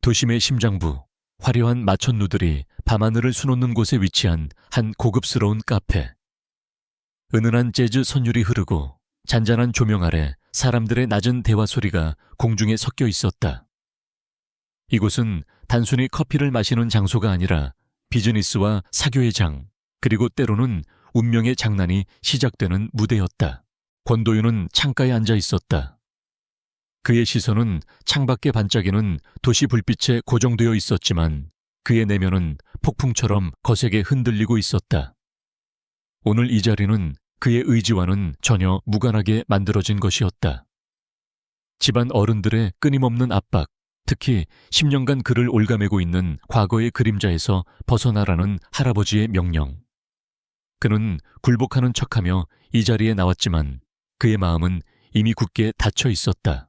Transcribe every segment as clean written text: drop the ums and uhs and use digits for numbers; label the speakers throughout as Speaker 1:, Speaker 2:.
Speaker 1: 도심의 심장부, 화려한 마천루들이 밤하늘을 수놓는 곳에 위치한 한 고급스러운 카페. 은은한 재즈 선율이 흐르고 잔잔한 조명 아래 사람들의 낮은 대화 소리가 공중에 섞여 있었다. 이곳은 단순히 커피를 마시는 장소가 아니라 비즈니스와 사교의 장, 그리고 때로는 운명의 장난이 시작되는 무대였다. 권도윤은 창가에 앉아 있었다. 그의 시선은 창밖에 반짝이는 도시 불빛에 고정되어 있었지만 그의 내면은 폭풍처럼 거세게 흔들리고 있었다. 오늘 이 자리는 그의 의지와는 전혀 무관하게 만들어진 것이었다. 집안 어른들의 끊임없는 압박, 특히 10년간 그를 옭아매고 있는 과거의 그림자에서 벗어나라는 할아버지의 명령. 그는 굴복하는 척하며 이 자리에 나왔지만 그의 마음은 이미 굳게 닫혀 있었다.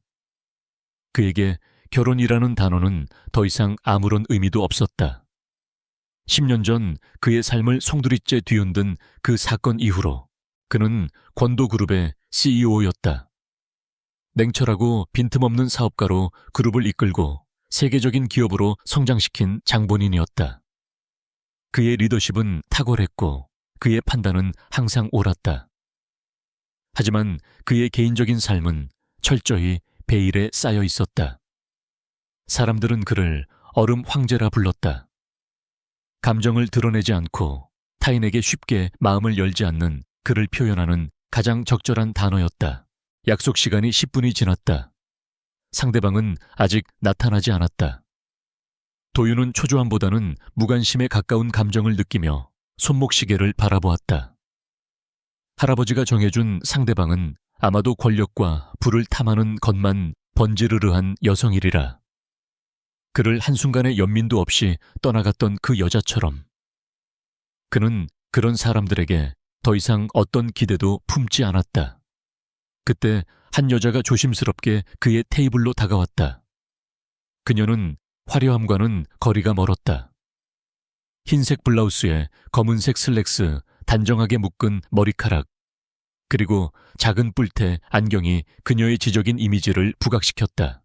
Speaker 1: 그에게 결혼이라는 단어는 더 이상 아무런 의미도 없었다. 10년 전 그의 삶을 송두리째 뒤흔든 그 사건 이후로 그는 권도그룹의 CEO였다. 냉철하고 빈틈없는 사업가로 그룹을 이끌고 세계적인 기업으로 성장시킨 장본인이었다. 그의 리더십은 탁월했고 그의 판단은 항상 옳았다. 하지만 그의 개인적인 삶은 철저히 베일에 쌓여 있었다. 사람들은 그를 얼음 황제라 불렀다. 감정을 드러내지 않고 타인에게 쉽게 마음을 열지 않는 그를 표현하는 가장 적절한 단어였다. 약속 시간이 10분이 지났다. 상대방은 아직 나타나지 않았다. 도윤은 초조함보다는 무관심에 가까운 감정을 느끼며 손목시계를 바라보았다. 할아버지가 정해준 상대방은 아마도 권력과 부를 탐하는 것만 번지르르한 여성이리라. 그를 한순간의 연민도 없이 떠나갔던 그 여자처럼. 그는 그런 사람들에게 더 이상 어떤 기대도 품지 않았다. 그때 한 여자가 조심스럽게 그의 테이블로 다가왔다. 그녀는 화려함과는 거리가 멀었다. 흰색 블라우스에 검은색 슬랙스, 단정하게 묶은 머리카락, 그리고 작은 뿔테 안경이 그녀의 지적인 이미지를 부각시켰다.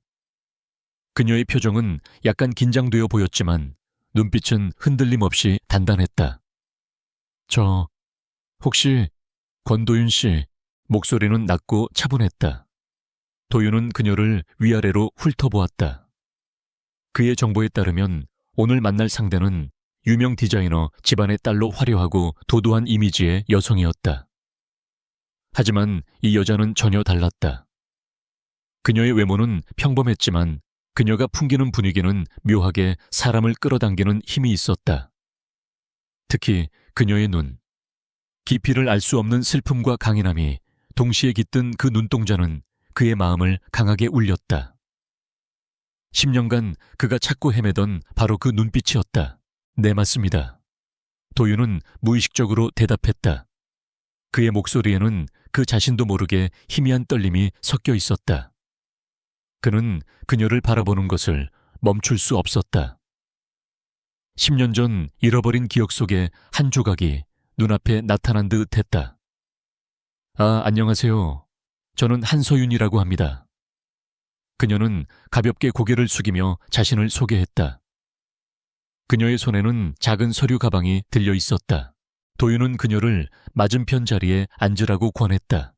Speaker 1: 그녀의 표정은 약간 긴장되어 보였지만 눈빛은 흔들림 없이 단단했다. 혹시 권도윤 씨? 목소리는 낮고 차분했다. 도윤은 그녀를 위아래로 훑어보았다. 그의 정보에 따르면 오늘 만날 상대는 유명 디자이너 집안의 딸로 화려하고 도도한 이미지의 여성이었다. 하지만 이 여자는 전혀 달랐다. 그녀의 외모는 평범했지만 그녀가 풍기는 분위기는 묘하게 사람을 끌어당기는 힘이 있었다. 특히 그녀의 눈. 깊이를 알 수 없는 슬픔과 강인함이 동시에 깃든 그 눈동자는 그의 마음을 강하게 울렸다. 10년간 그가 찾고 헤매던 바로 그 눈빛이었다. 네, 맞습니다. 도윤은 무의식적으로 대답했다. 그의 목소리에는 그 자신도 모르게 희미한 떨림이 섞여 있었다. 그는 그녀를 바라보는 것을 멈출 수 없었다. 10년 전 잃어버린 기억 속의 한 조각이 눈앞에 나타난 듯 했다. 안녕하세요. 저는 한서윤이라고 합니다. 그녀는 가볍게 고개를 숙이며 자신을 소개했다. 그녀의 손에는 작은 서류 가방이 들려 있었다. 도윤은 그녀를 맞은편 자리에 앉으라고 권했다.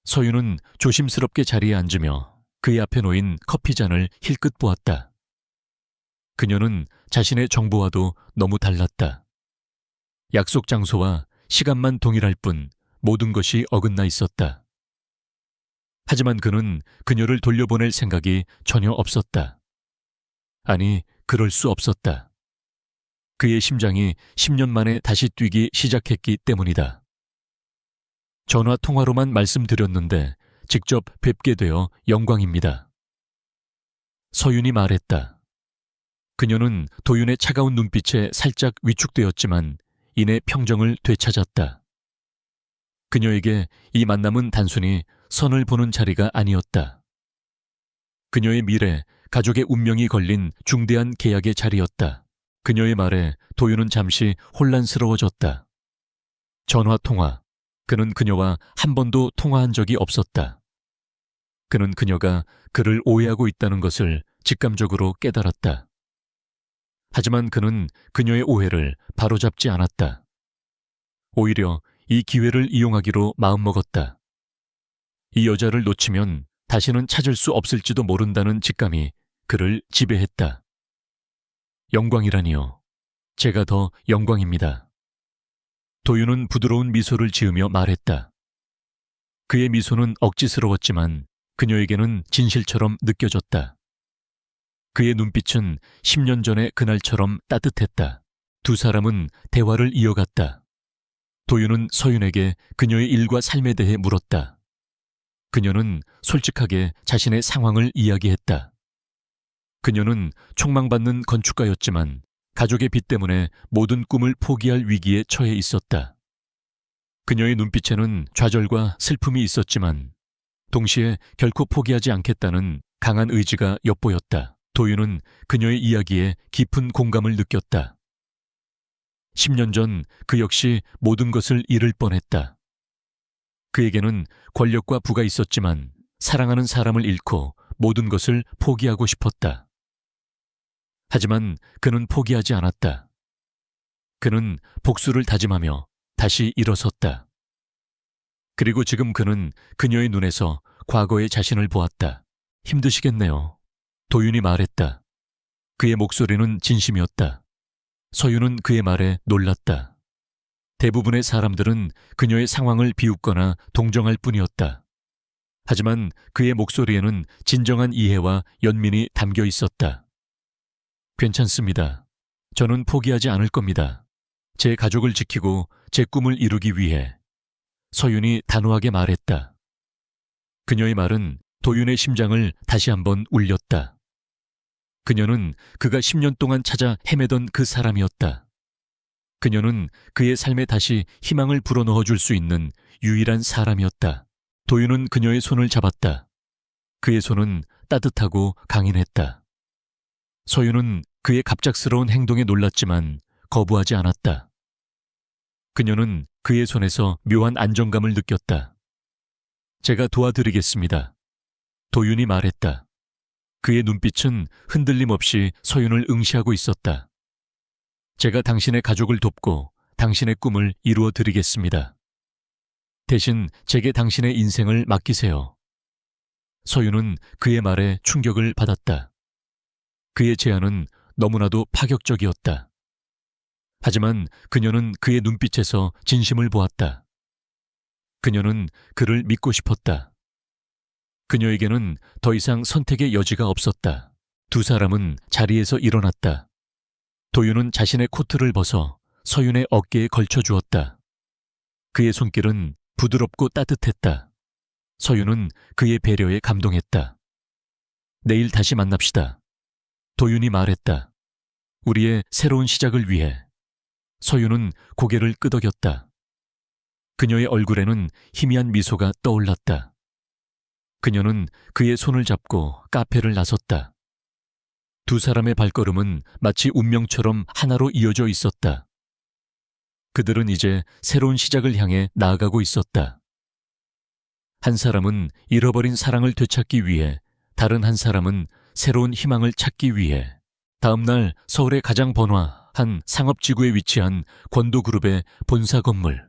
Speaker 1: 서윤은 조심스럽게 자리에 앉으며 그의 앞에 놓인 커피잔을 힐끗 보았다. 그녀는 자신의 정보와도 너무 달랐다. 약속 장소와 시간만 동일할 뿐 모든 것이 어긋나 있었다. 하지만 그는 그녀를 돌려보낼 생각이 전혀 없었다. 아니, 그럴 수 없었다. 그의 심장이 10년 만에 다시 뛰기 시작했기 때문이다. 전화 통화로만 말씀드렸는데 직접 뵙게 되어 영광입니다. 서윤이 말했다. 그녀는 도윤의 차가운 눈빛에 살짝 위축되었지만 이내 평정을 되찾았다. 그녀에게 이 만남은 단순히 선을 보는 자리가 아니었다. 그녀의 미래, 가족의 운명이 걸린 중대한 계약의 자리였다. 그녀의 말에 도윤은 잠시 혼란스러워졌다. 전화 통화. 그는 그녀와 한 번도 통화한 적이 없었다. 그는 그녀가 그를 오해하고 있다는 것을 직감적으로 깨달았다. 하지만 그는 그녀의 오해를 바로잡지 않았다. 오히려 이 기회를 이용하기로 마음먹었다. 이 여자를 놓치면 다시는 찾을 수 없을지도 모른다는 직감이 그를 지배했다. 영광이라니요. 제가 더 영광입니다. 도윤은 부드러운 미소를 지으며 말했다. 그의 미소는 억지스러웠지만 그녀에게는 진실처럼 느껴졌다. 그의 눈빛은 10년 전의 그날처럼 따뜻했다. 두 사람은 대화를 이어갔다. 도윤은 서윤에게 그녀의 일과 삶에 대해 물었다. 그녀는 솔직하게 자신의 상황을 이야기했다. 그녀는 촉망받는 건축가였지만 가족의 빚 때문에 모든 꿈을 포기할 위기에 처해 있었다. 그녀의 눈빛에는 좌절과 슬픔이 있었지만 동시에 결코 포기하지 않겠다는 강한 의지가 엿보였다. 도윤은 그녀의 이야기에 깊은 공감을 느꼈다. 10년 전 그 역시 모든 것을 잃을 뻔했다. 그에게는 권력과 부가 있었지만 사랑하는 사람을 잃고 모든 것을 포기하고 싶었다. 하지만 그는 포기하지 않았다. 그는 복수를 다짐하며 다시 일어섰다. 그리고 지금 그는 그녀의 눈에서 과거의 자신을 보았다. 힘드시겠네요. 도윤이 말했다. 그의 목소리는 진심이었다. 서윤은 그의 말에 놀랐다. 대부분의 사람들은 그녀의 상황을 비웃거나 동정할 뿐이었다. 하지만 그의 목소리에는 진정한 이해와 연민이 담겨 있었다. 괜찮습니다. 저는 포기하지 않을 겁니다. 제 가족을 지키고 제 꿈을 이루기 위해. 서윤이 단호하게 말했다. 그녀의 말은 도윤의 심장을 다시 한번 울렸다. 그녀는 그가 10년 동안 찾아 헤매던 그 사람이었다. 그녀는 그의 삶에 다시 희망을 불어넣어 줄 수 있는 유일한 사람이었다. 도윤은 그녀의 손을 잡았다. 그의 손은 따뜻하고 강인했다. 서윤은 그의 갑작스러운 행동에 놀랐지만 거부하지 않았다. 그녀는 그의 손에서 묘한 안정감을 느꼈다. 제가 도와드리겠습니다. 도윤이 말했다. 그의 눈빛은 흔들림 없이 서윤을 응시하고 있었다. 제가 당신의 가족을 돕고 당신의 꿈을 이루어 드리겠습니다. 대신 제게 당신의 인생을 맡기세요. 서윤은 그의 말에 충격을 받았다. 그의 제안은 너무나도 파격적이었다. 하지만 그녀는 그의 눈빛에서 진심을 보았다. 그녀는 그를 믿고 싶었다. 그녀에게는 더 이상 선택의 여지가 없었다. 두 사람은 자리에서 일어났다. 도윤은 자신의 코트를 벗어 서윤의 어깨에 걸쳐 주었다. 그의 손길은 부드럽고 따뜻했다. 서윤은 그의 배려에 감동했다. 내일 다시 만납시다. 도윤이 말했다. 우리의 새로운 시작을 위해. 서윤은 고개를 끄덕였다. 그녀의 얼굴에는 희미한 미소가 떠올랐다. 그녀는 그의 손을 잡고 카페를 나섰다. 두 사람의 발걸음은 마치 운명처럼 하나로 이어져 있었다. 그들은 이제 새로운 시작을 향해 나아가고 있었다. 한 사람은 잃어버린 사랑을 되찾기 위해, 다른 한 사람은 새로운 희망을 찾기 위해. 다음 날 서울의 가장 번화한 상업지구에 위치한 권도그룹의 본사 건물.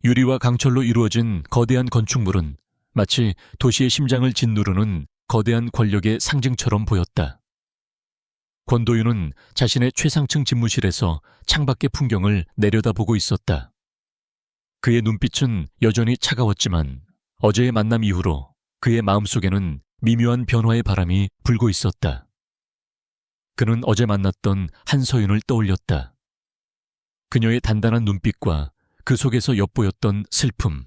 Speaker 1: 유리와 강철로 이루어진 거대한 건축물은 마치 도시의 심장을 짓누르는 거대한 권력의 상징처럼 보였다. 권도윤은 자신의 최상층 집무실에서 창밖의 풍경을 내려다보고 있었다. 그의 눈빛은 여전히 차가웠지만 어제의 만남 이후로 그의 마음속에는 미묘한 변화의 바람이 불고 있었다. 그는 어제 만났던 한서윤을 떠올렸다. 그녀의 단단한 눈빛과 그 속에서 엿보였던 슬픔,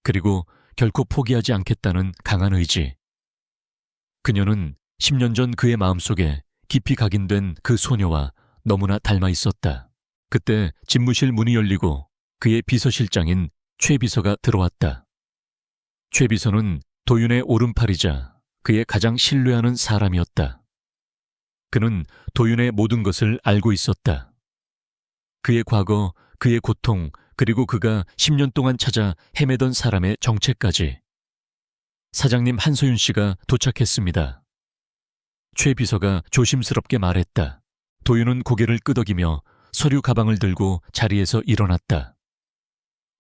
Speaker 1: 그리고 결코 포기하지 않겠다는 강한 의지. 그녀는 10년 전 그의 마음속에 깊이 각인된 그 소녀와 너무나 닮아 있었다. 그때 집무실 문이 열리고 그의 비서실장인 최 비서가 들어왔다. 최 비서는 도윤의 오른팔이자 그의 가장 신뢰하는 사람이었다. 그는 도윤의 모든 것을 알고 있었다. 그의 과거, 그의 고통, 그리고 그가 10년 동안 찾아 헤매던 사람의 정체까지. 사장님 한소윤 씨가 도착했습니다. 최 비서가 조심스럽게 말했다. 도윤은 고개를 끄덕이며 서류 가방을 들고 자리에서 일어났다.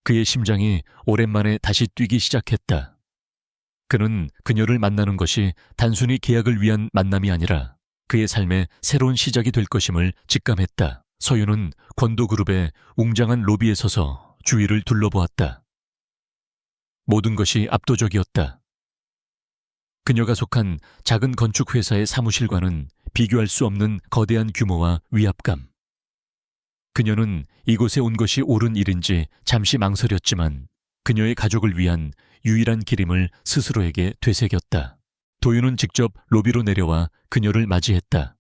Speaker 1: 그의 심장이 오랜만에 다시 뛰기 시작했다. 그는 그녀를 만나는 것이 단순히 계약을 위한 만남이 아니라 그의 삶의 새로운 시작이 될 것임을 직감했다. 서윤은 권도그룹의 웅장한 로비에 서서 주위를 둘러보았다. 모든 것이 압도적이었다. 그녀가 속한 작은 건축회사의 사무실과는 비교할 수 없는 거대한 규모와 위압감. 그녀는 이곳에 온 것이 옳은 일인지 잠시 망설였지만 그녀의 가족을 위한 유일한 길임을 스스로에게 되새겼다. 도윤은 직접 로비로 내려와 그녀를 맞이했다.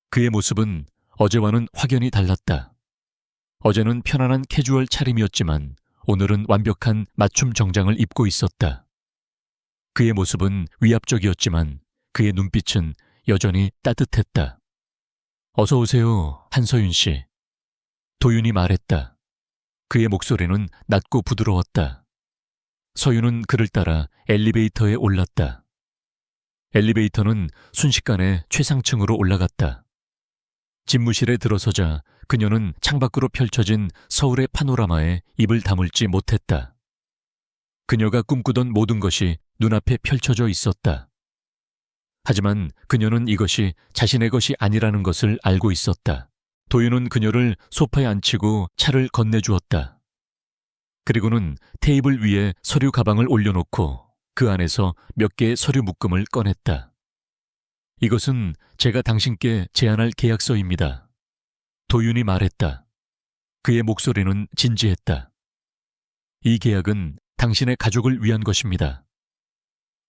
Speaker 1: 그의 모습은 어제와는 확연히 달랐다. 어제는 편안한 캐주얼 차림이었지만 오늘은 완벽한 맞춤 정장을 입고 있었다. 그의 모습은 위압적이었지만 그의 눈빛은 여전히 따뜻했다. 어서 오세요, 한서윤 씨. 도윤이 말했다. 그의 목소리는 낮고 부드러웠다. 서윤은 그를 따라 엘리베이터에 올랐다. 엘리베이터는 순식간에 최상층으로 올라갔다. 집무실에 들어서자 그녀는 창밖으로 펼쳐진 서울의 파노라마에 입을 다물지 못했다. 그녀가 꿈꾸던 모든 것이 눈앞에 펼쳐져 있었다. 하지만 그녀는 이것이 자신의 것이 아니라는 것을 알고 있었다. 도윤은 그녀를 소파에 앉히고 차를 건네주었다. 그리고는 테이블 위에 서류 가방을 올려놓고 그 안에서 몇 개의 서류 묶음을 꺼냈다. 이것은 제가 당신께 제안할 계약서입니다. 도윤이 말했다. 그의 목소리는 진지했다. 이 계약은 당신의 가족을 위한 것입니다.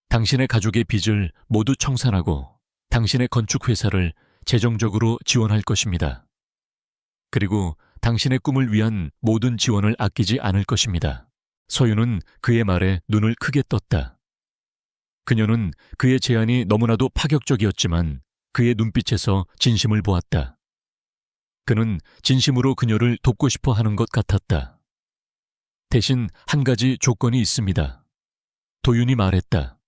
Speaker 1: 당신의 가족의 빚을 모두 청산하고 당신의 건축회사를 재정적으로 지원할 것입니다. 그리고 당신의 꿈을 위한 모든 지원을 아끼지 않을 것입니다. 서윤은 그의 말에 눈을 크게 떴다. 그녀는 그의 제안이 너무나도 파격적이었지만 그의 눈빛에서 진심을 보았다. 그는 진심으로 그녀를 돕고 싶어 하는 것 같았다. 대신 한 가지 조건이 있습니다. 도윤이 말했다.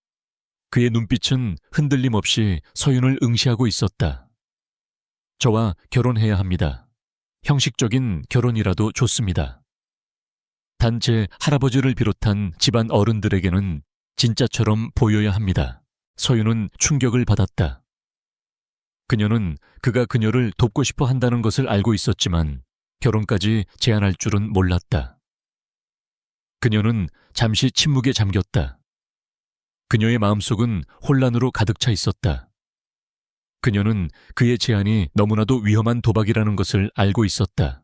Speaker 1: 그의 눈빛은 흔들림 없이 서윤을 응시하고 있었다. 저와 결혼해야 합니다. 형식적인 결혼이라도 좋습니다. 단 제 할아버지를 비롯한 집안 어른들에게는 진짜처럼 보여야 합니다. 서윤은 충격을 받았다. 그녀는 그가 그녀를 돕고 싶어 한다는 것을 알고 있었지만 결혼까지 제안할 줄은 몰랐다. 그녀는 잠시 침묵에 잠겼다. 그녀의 마음속은 혼란으로 가득 차 있었다. 그녀는 그의 제안이 너무나도 위험한 도박이라는 것을 알고 있었다.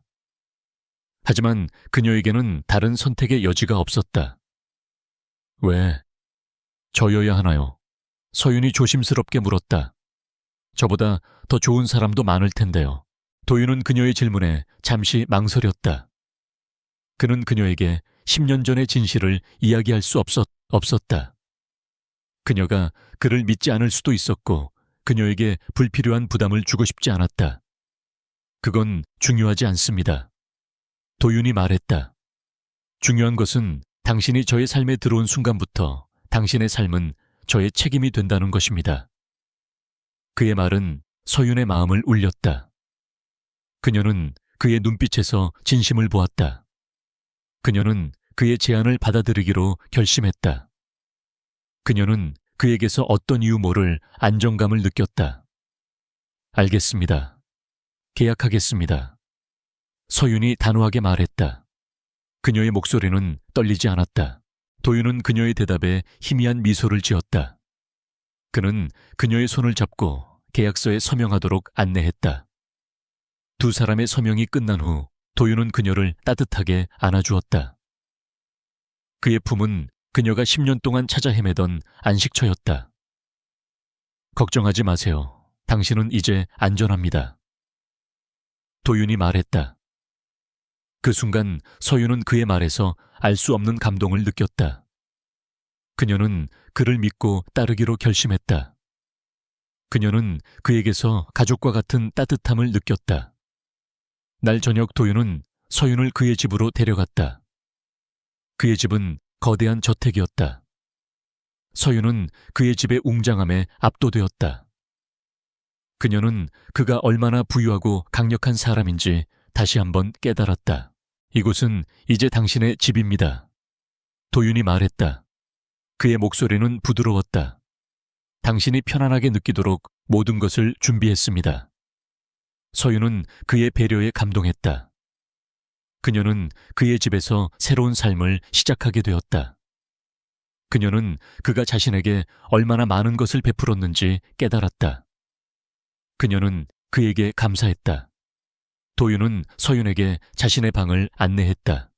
Speaker 1: 하지만 그녀에게는 다른 선택의 여지가 없었다. 왜? 저여야 하나요? 서윤이 조심스럽게 물었다. 저보다 더 좋은 사람도 많을 텐데요. 도윤은 그녀의 질문에 잠시 망설였다. 그는 그녀에게 10년 전의 진실을 이야기할 수 없었다. 그녀가 그를 믿지 않을 수도 있었고 그녀에게 불필요한 부담을 주고 싶지 않았다. 그건 중요하지 않습니다. 도윤이 말했다. 중요한 것은 당신이 저의 삶에 들어온 순간부터 당신의 삶은 저의 책임이 된다는 것입니다. 그의 말은 서윤의 마음을 울렸다. 그녀는 그의 눈빛에서 진심을 보았다. 그녀는 그의 제안을 받아들이기로 결심했다. 그녀는 그에게서 어떤 이유 모를 안정감을 느꼈다. 알겠습니다. 계약하겠습니다. 서윤이 단호하게 말했다. 그녀의 목소리는 떨리지 않았다. 도윤은 그녀의 대답에 희미한 미소를 지었다. 그는 그녀의 손을 잡고 계약서에 서명하도록 안내했다. 두 사람의 서명이 끝난 후 도윤은 그녀를 따뜻하게 안아주었다. 그의 품은 그녀가 10년 동안 찾아 헤매던 안식처였다. 걱정하지 마세요. 당신은 이제 안전합니다. 도윤이 말했다. 그 순간 서윤은 그의 말에서 알 수 없는 감동을 느꼈다. 그녀는 그를 믿고 따르기로 결심했다. 그녀는 그에게서 가족과 같은 따뜻함을 느꼈다. 날 저녁 도윤은 서윤을 그의 집으로 데려갔다. 그의 집은 거대한 저택이었다. 서윤은 그의 집의 웅장함에 압도되었다. 그녀는 그가 얼마나 부유하고 강력한 사람인지 다시 한번 깨달았다. 이곳은 이제 당신의 집입니다. 도윤이 말했다. 그의 목소리는 부드러웠다. 당신이 편안하게 느끼도록 모든 것을 준비했습니다. 서윤은 그의 배려에 감동했다. 그녀는 그의 집에서 새로운 삶을 시작하게 되었다. 그녀는 그가 자신에게 얼마나 많은 것을 베풀었는지 깨달았다. 그녀는 그에게 감사했다. 도윤은 서윤에게 자신의 방을 안내했다.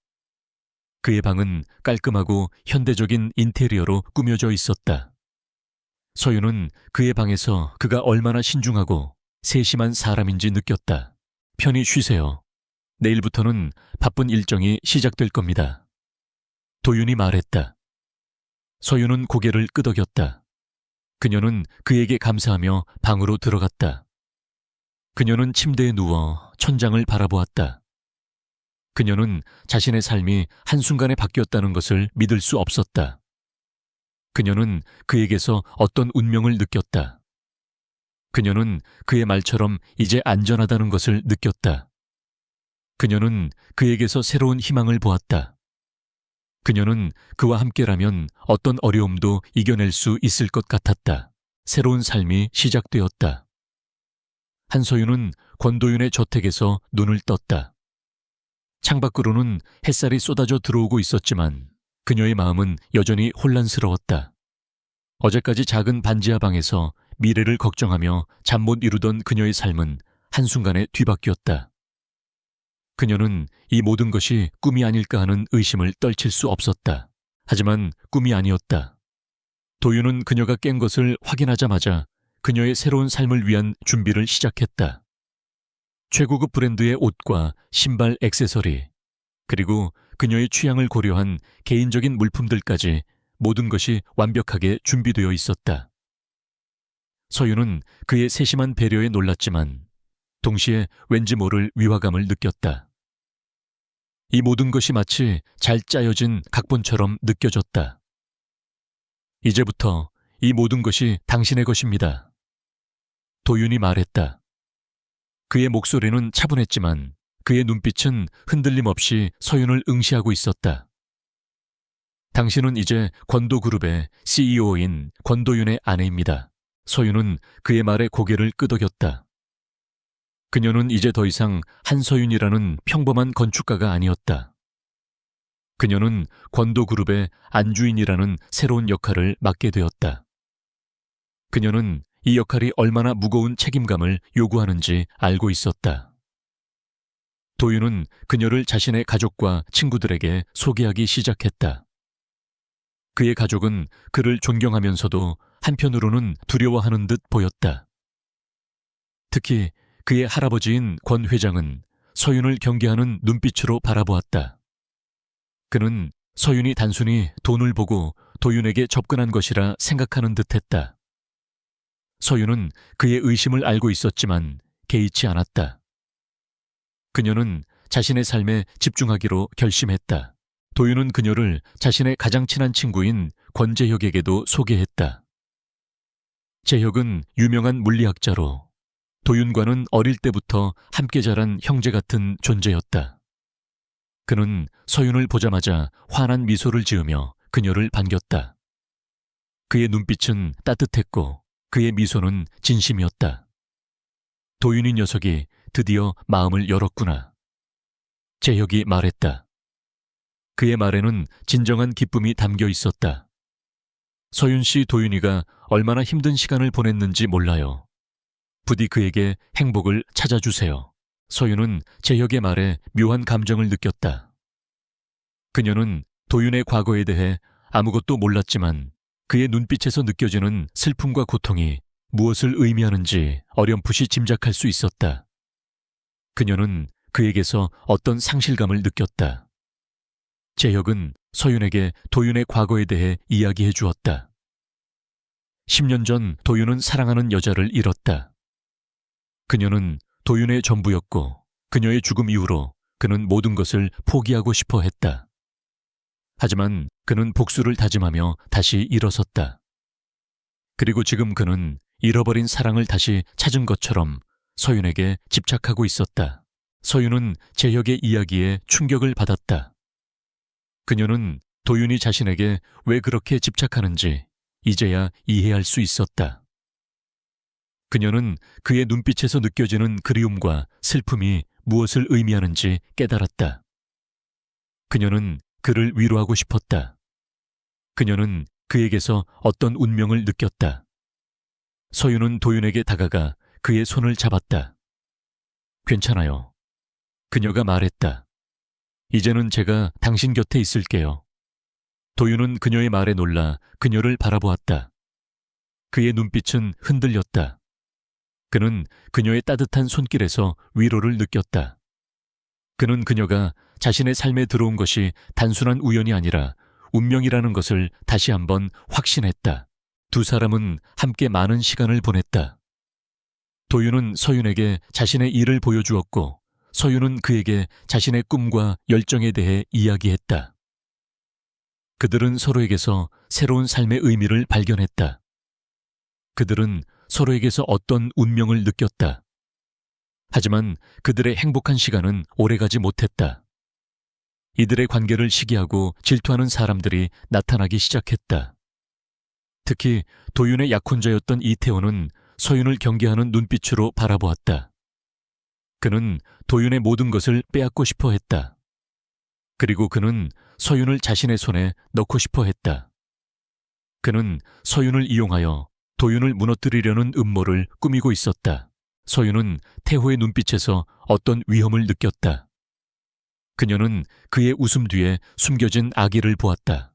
Speaker 1: 그의 방은 깔끔하고 현대적인 인테리어로 꾸며져 있었다. 서윤은 그의 방에서 그가 얼마나 신중하고 세심한 사람인지 느꼈다. 편히 쉬세요. 내일부터는 바쁜 일정이 시작될 겁니다. 도윤이 말했다. 서윤은 고개를 끄덕였다. 그녀는 그에게 감사하며 방으로 들어갔다. 그녀는 침대에 누워 천장을 바라보았다. 그녀는 자신의 삶이 한순간에 바뀌었다는 것을 믿을 수 없었다. 그녀는 그에게서 어떤 운명을 느꼈다. 그녀는 그의 말처럼 이제 안전하다는 것을 느꼈다. 그녀는 그에게서 새로운 희망을 보았다. 그녀는 그와 함께라면 어떤 어려움도 이겨낼 수 있을 것 같았다. 새로운 삶이 시작되었다. 한서윤은 권도윤의 저택에서 눈을 떴다. 창밖으로는 햇살이 쏟아져 들어오고 있었지만 그녀의 마음은 여전히 혼란스러웠다. 어제까지 작은 반지하 방에서 미래를 걱정하며 잠 못 이루던 그녀의 삶은 한순간에 뒤바뀌었다. 그녀는 이 모든 것이 꿈이 아닐까 하는 의심을 떨칠 수 없었다. 하지만 꿈이 아니었다. 도윤은 그녀가 깬 것을 확인하자마자 그녀의 새로운 삶을 위한 준비를 시작했다. 최고급 브랜드의 옷과 신발, 액세서리, 그리고 그녀의 취향을 고려한 개인적인 물품들까지 모든 것이 완벽하게 준비되어 있었다. 서윤은 그의 세심한 배려에 놀랐지만 동시에 왠지 모를 위화감을 느꼈다. 이 모든 것이 마치 잘 짜여진 각본처럼 느껴졌다. 이제부터 이 모든 것이 당신의 것입니다. 도윤이 말했다. 그의 목소리는 차분했지만 그의 눈빛은 흔들림 없이 서윤을 응시하고 있었다. 당신은 이제 권도그룹의 CEO인 권도윤의 아내입니다. 서윤은 그의 말에 고개를 끄덕였다. 그녀는 이제 더 이상 한서윤이라는 평범한 건축가가 아니었다. 그녀는 권도그룹의 안주인이라는 새로운 역할을 맡게 되었다. 그녀는 이 역할이 얼마나 무거운 책임감을 요구하는지 알고 있었다. 도윤은 그녀를 자신의 가족과 친구들에게 소개하기 시작했다. 그의 가족은 그를 존경하면서도 한편으로는 두려워하는 듯 보였다. 특히 그의 할아버지인 권 회장은 서윤을 경계하는 눈빛으로 바라보았다. 그는 서윤이 단순히 돈을 보고 도윤에게 접근한 것이라 생각하는 듯했다. 서윤은 그의 의심을 알고 있었지만 개의치 않았다. 그녀는 자신의 삶에 집중하기로 결심했다. 도윤은 그녀를 자신의 가장 친한 친구인 권재혁에게도 소개했다. 재혁은 유명한 물리학자로 도윤과는 어릴 때부터 함께 자란 형제 같은 존재였다. 그는 서윤을 보자마자 환한 미소를 지으며 그녀를 반겼다. 그의 눈빛은 따뜻했고 그의 미소는 진심이었다. 도윤이 녀석이 드디어 마음을 열었구나. 재혁이 말했다. 그의 말에는 진정한 기쁨이 담겨 있었다. 서윤 씨, 도윤이가 얼마나 힘든 시간을 보냈는지 몰라요. 부디 그에게 행복을 찾아주세요. 서윤은 재혁의 말에 묘한 감정을 느꼈다. 그녀는 도윤의 과거에 대해 아무것도 몰랐지만 그의 눈빛에서 느껴지는 슬픔과 고통이 무엇을 의미하는지 어렴풋이 짐작할 수 있었다. 그녀는 그에게서 어떤 상실감을 느꼈다. 재혁은 서윤에게 도윤의 과거에 대해 이야기해 주었다. 10년 전 도윤은 사랑하는 여자를 잃었다. 그녀는 도윤의 전부였고 그녀의 죽음 이후로 그는 모든 것을 포기하고 싶어 했다. 하지만 그는 복수를 다짐하며 다시 일어섰다. 그리고 지금 그는 잃어버린 사랑을 다시 찾은 것처럼 서윤에게 집착하고 있었다. 서윤은 재혁의 이야기에 충격을 받았다. 그녀는 도윤이 자신에게 왜 그렇게 집착하는지 이제야 이해할 수 있었다. 그녀는 그의 눈빛에서 느껴지는 그리움과 슬픔이 무엇을 의미하는지 깨달았다. 그녀는 그를 위로하고 싶었다. 그녀는 그에게서 어떤 운명을 느꼈다. 서윤은 도윤에게 다가가 그의 손을 잡았다. 괜찮아요. 그녀가 말했다. 이제는 제가 당신 곁에 있을게요. 도윤은 그녀의 말에 놀라 그녀를 바라보았다. 그의 눈빛은 흔들렸다. 그는 그녀의 따뜻한 손길에서 위로를 느꼈다. 그는 그녀가 자신의 삶에 들어온 것이 단순한 우연이 아니라 운명이라는 것을 다시 한번 확신했다. 두 사람은 함께 많은 시간을 보냈다. 도윤은 서윤에게 자신의 일을 보여주었고 서윤은 그에게 자신의 꿈과 열정에 대해 이야기했다. 그들은 서로에게서 새로운 삶의 의미를 발견했다. 그들은 서로에게서 어떤 운명을 느꼈다. 하지만 그들의 행복한 시간은 오래가지 못했다. 이들의 관계를 시기하고 질투하는 사람들이 나타나기 시작했다. 특히 도윤의 약혼자였던 이태원은 서윤을 경계하는 눈빛으로 바라보았다. 그는 도윤의 모든 것을 빼앗고 싶어 했다. 그리고 그는 서윤을 자신의 손에 넣고 싶어 했다. 그는 서윤을 이용하여 도윤을 무너뜨리려는 음모를 꾸미고 있었다. 서윤은 태호의 눈빛에서 어떤 위험을 느꼈다. 그녀는 그의 웃음 뒤에 숨겨진 악의를 보았다.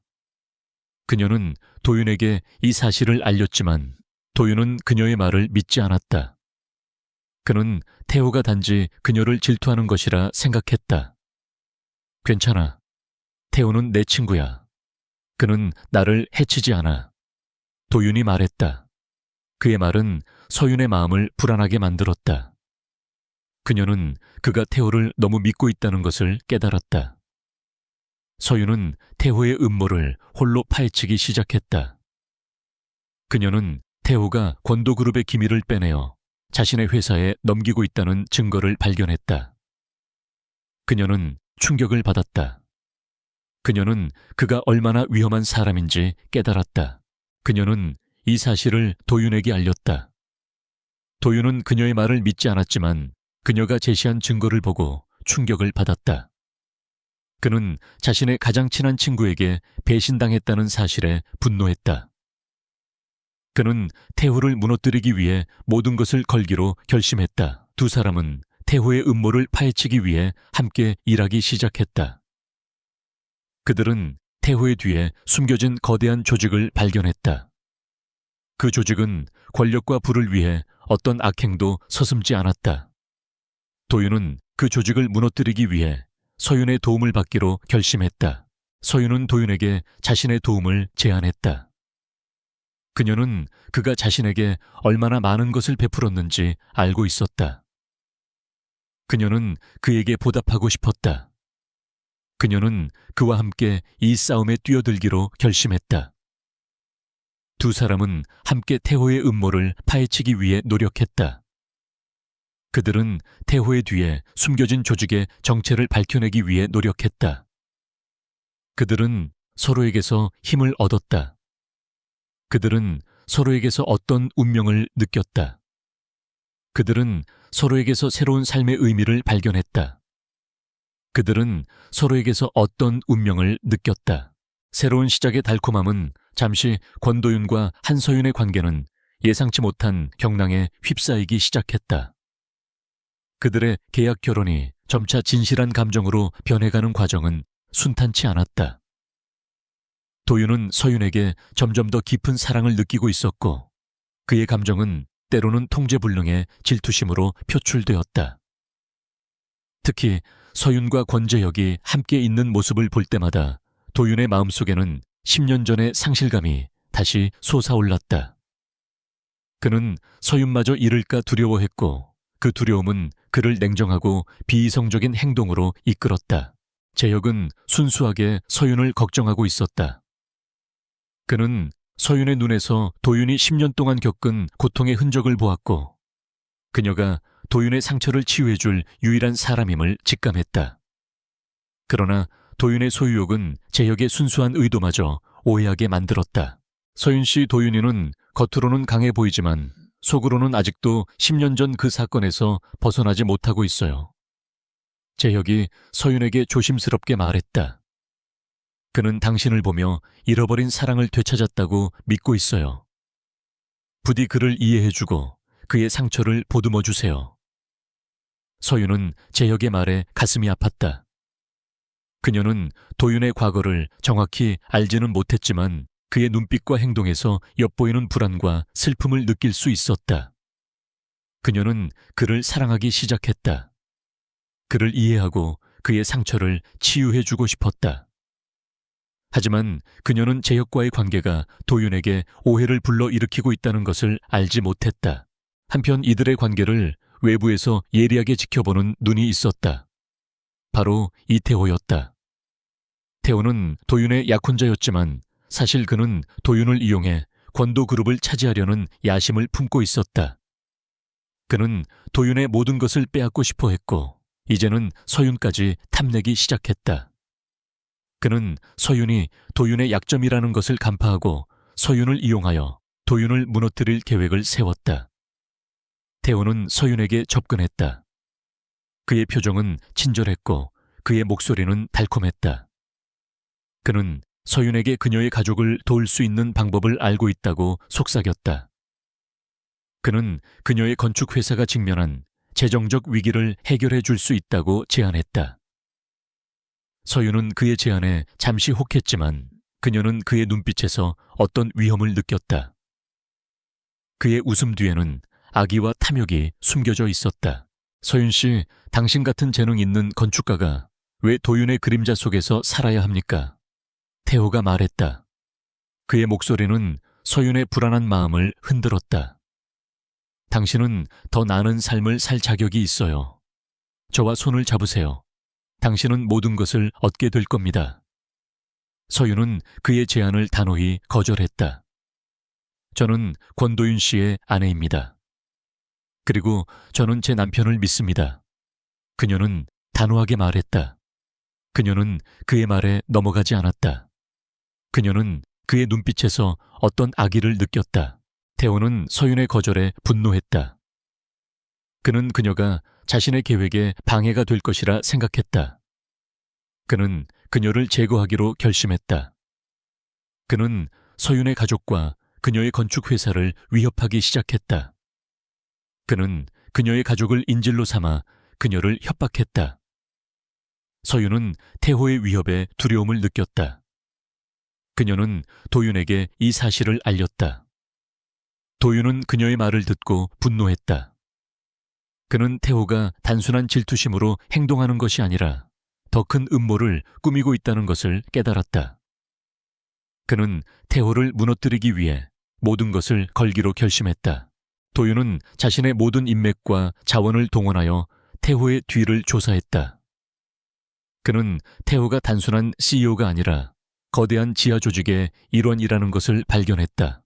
Speaker 1: 그녀는 도윤에게 이 사실을 알렸지만 도윤은 그녀의 말을 믿지 않았다. 그는 태호가 단지 그녀를 질투하는 것이라 생각했다. 괜찮아. 태호는 내 친구야. 그는 나를 해치지 않아. 도윤이 말했다. 그의 말은 서윤의 마음을 불안하게 만들었다. 그녀는 그가 태호를 너무 믿고 있다는 것을 깨달았다. 서윤은 태호의 음모를 홀로 파헤치기 시작했다. 그녀는 태호가 권도그룹의 기밀을 빼내어 자신의 회사에 넘기고 있다는 증거를 발견했다. 그녀는 충격을 받았다. 그녀는 그가 얼마나 위험한 사람인지 깨달았다. 그녀는 이 사실을 도윤에게 알렸다. 도윤은 그녀의 말을 믿지 않았지만 그녀가 제시한 증거를 보고 충격을 받았다. 그는 자신의 가장 친한 친구에게 배신당했다는 사실에 분노했다. 그는 태호를 무너뜨리기 위해 모든 것을 걸기로 결심했다. 두 사람은 태호의 음모를 파헤치기 위해 함께 일하기 시작했다. 그들은 태호의 뒤에 숨겨진 거대한 조직을 발견했다. 그 조직은 권력과 부를 위해 어떤 악행도 서슴지 않았다. 도윤은 그 조직을 무너뜨리기 위해 서윤의 도움을 받기로 결심했다. 서윤은 도윤에게 자신의 도움을 제안했다. 그녀는 그가 자신에게 얼마나 많은 것을 베풀었는지 알고 있었다. 그녀는 그에게 보답하고 싶었다. 그녀는 그와 함께 이 싸움에 뛰어들기로 결심했다. 두 사람은 함께 태호의 음모를 파헤치기 위해 노력했다. 그들은 태호의 뒤에 숨겨진 조직의 정체를 밝혀내기 위해 노력했다. 그들은 서로에게서 힘을 얻었다. 그들은 서로에게서 어떤 운명을 느꼈다. 그들은 서로에게서 새로운 삶의 의미를 발견했다. 그들은 서로에게서 어떤 운명을 느꼈다. 새로운 시작의 달콤함은 잠시 권도윤과 한서윤의 관계는 예상치 못한 경랑에 휩싸이기 시작했다. 그들의 계약 결혼이 점차 진실한 감정으로 변해가는 과정은 순탄치 않았다. 도윤은 서윤에게 점점 더 깊은 사랑을 느끼고 있었고 그의 감정은 때로는 통제불능의 질투심으로 표출되었다. 특히 서윤과 권재혁이 함께 있는 모습을 볼 때마다 도윤의 마음속에는 10년 전의 상실감이 다시 솟아올랐다. 그는 서윤마저 잃을까 두려워했고 그 두려움은 그를 냉정하고 비이성적인 행동으로 이끌었다. 재혁은 순수하게 서윤을 걱정하고 있었다. 그는 서윤의 눈에서 도윤이 10년 동안 겪은 고통의 흔적을 보았고 그녀가 도윤의 상처를 치유해줄 유일한 사람임을 직감했다. 그러나 도윤의 소유욕은 재혁의 순수한 의도마저 오해하게 만들었다. 서윤 씨 도윤이는 겉으로는 강해 보이지만 속으로는 아직도 10년 전 그 사건에서 벗어나지 못하고 있어요. 재혁이 서윤에게 조심스럽게 말했다. 그는 당신을 보며 잃어버린 사랑을 되찾았다고 믿고 있어요. 부디 그를 이해해주고 그의 상처를 보듬어 주세요. 서윤은 재혁의 말에 가슴이 아팠다. 그녀는 도윤의 과거를 정확히 알지는 못했지만 그의 눈빛과 행동에서 엿보이는 불안과 슬픔을 느낄 수 있었다. 그녀는 그를 사랑하기 시작했다. 그를 이해하고 그의 상처를 치유해주고 싶었다. 하지만 그녀는 재혁과의 관계가 도윤에게 오해를 불러일으키고 있다는 것을 알지 못했다. 한편 이들의 관계를 외부에서 예리하게 지켜보는 눈이 있었다. 바로 이태호였다. 태호는 도윤의 약혼자였지만 사실 그는 도윤을 이용해 권도그룹을 차지하려는 야심을 품고 있었다. 그는 도윤의 모든 것을 빼앗고 싶어 했고 이제는 서윤까지 탐내기 시작했다. 그는 서윤이 도윤의 약점이라는 것을 간파하고 서윤을 이용하여 도윤을 무너뜨릴 계획을 세웠다. 태호는 서윤에게 접근했다. 그의 표정은 친절했고 그의 목소리는 달콤했다. 그는 서윤에게 그녀의 가족을 도울 수 있는 방법을 알고 있다고 속삭였다. 그는 그녀의 건축회사가 직면한 재정적 위기를 해결해 줄 수 있다고 제안했다. 서윤은 그의 제안에 잠시 혹했지만 그녀는 그의 눈빛에서 어떤 위험을 느꼈다. 그의 웃음 뒤에는 악의와 탐욕이 숨겨져 있었다. 서윤 씨, 당신 같은 재능 있는 건축가가 왜 도윤의 그림자 속에서 살아야 합니까? 태호가 말했다. 그의 목소리는 서윤의 불안한 마음을 흔들었다. 당신은 더 나은 삶을 살 자격이 있어요. 저와 손을 잡으세요. 당신은 모든 것을 얻게 될 겁니다. 서윤은 그의 제안을 단호히 거절했다. 저는 권도윤 씨의 아내입니다. 그리고 저는 제 남편을 믿습니다. 그녀는 단호하게 말했다. 그녀는 그의 말에 넘어가지 않았다. 그녀는 그의 눈빛에서 어떤 악의를 느꼈다. 태호는 서윤의 거절에 분노했다. 그는 그녀가 자신의 계획에 방해가 될 것이라 생각했다. 그는 그녀를 제거하기로 결심했다. 그는 서윤의 가족과 그녀의 건축회사를 위협하기 시작했다. 그는 그녀의 가족을 인질로 삼아 그녀를 협박했다. 서윤은 태호의 위협에 두려움을 느꼈다. 그녀는 도윤에게 이 사실을 알렸다. 도윤은 그녀의 말을 듣고 분노했다. 그는 태호가 단순한 질투심으로 행동하는 것이 아니라 더 큰 음모를 꾸미고 있다는 것을 깨달았다. 그는 태호를 무너뜨리기 위해 모든 것을 걸기로 결심했다. 도윤은 자신의 모든 인맥과 자원을 동원하여 태호의 뒤를 조사했다. 그는 태호가 단순한 CEO가 아니라 거대한 지하 조직의 일원이라는 것을 발견했다.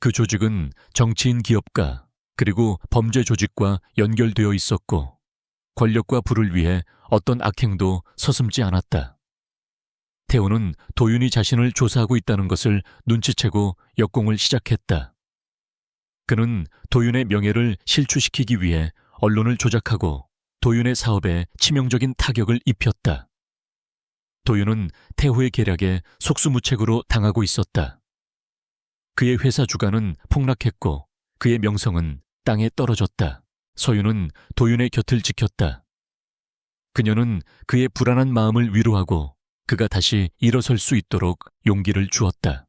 Speaker 1: 그 조직은 정치인 기업가 그리고 범죄 조직과 연결되어 있었고 권력과 부를 위해 어떤 악행도 서슴지 않았다. 태호는 도윤이 자신을 조사하고 있다는 것을 눈치채고 역공을 시작했다. 그는 도윤의 명예를 실추시키기 위해 언론을 조작하고 도윤의 사업에 치명적인 타격을 입혔다. 도윤은 태호의 계략에 속수무책으로 당하고 있었다. 그의 회사 주가는 폭락했고 그의 명성은 땅에 떨어졌다. 서윤은 도윤의 곁을 지켰다. 그녀는 그의 불안한 마음을 위로하고 그가 다시 일어설 수 있도록 용기를 주었다.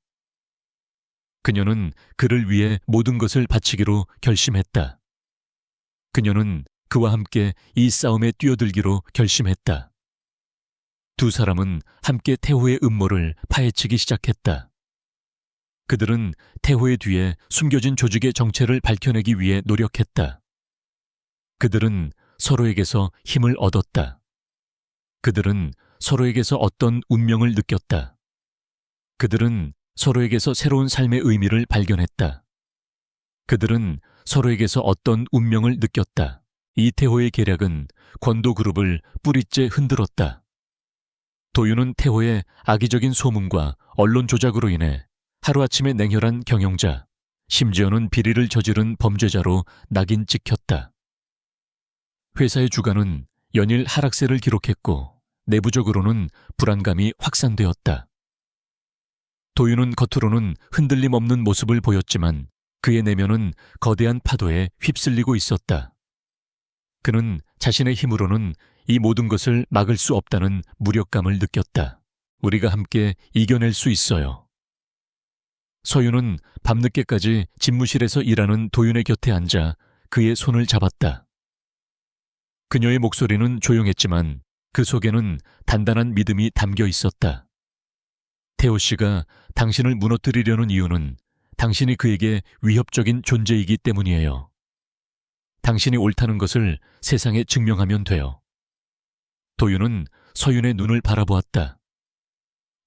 Speaker 1: 그녀는 그를 위해 모든 것을 바치기로 결심했다. 그녀는 그와 함께 이 싸움에 뛰어들기로 결심했다. 두 사람은 함께 태호의 음모를 파헤치기 시작했다. 그들은 태호의 뒤에 숨겨진 조직의 정체를 밝혀내기 위해 노력했다. 그들은 서로에게서 힘을 얻었다. 그들은 서로에게서 어떤 운명을 느꼈다. 그들은 서로에게서 새로운 삶의 의미를 발견했다. 그들은 서로에게서 어떤 운명을 느꼈다. 이태호의 계략은 권도그룹을 뿌리째 흔들었다. 도윤은 태호의 악의적인 소문과 언론 조작으로 인해 하루아침에 냉혈한 경영자, 심지어는 비리를 저지른 범죄자로 낙인 찍혔다. 회사의 주가는 연일 하락세를 기록했고 내부적으로는 불안감이 확산되었다. 도윤은 겉으로는 흔들림 없는 모습을 보였지만 그의 내면은 거대한 파도에 휩쓸리고 있었다. 그는 자신의 힘으로는 이 모든 것을 막을 수 없다는 무력감을 느꼈다. 우리가 함께 이겨낼 수 있어요. 서윤은 밤늦게까지 집무실에서 일하는 도윤의 곁에 앉아 그의 손을 잡았다. 그녀의 목소리는 조용했지만 그 속에는 단단한 믿음이 담겨 있었다. 태호 씨가 당신을 무너뜨리려는 이유는 당신이 그에게 위협적인 존재이기 때문이에요. 당신이 옳다는 것을 세상에 증명하면 돼요. 도윤은 서윤의 눈을 바라보았다.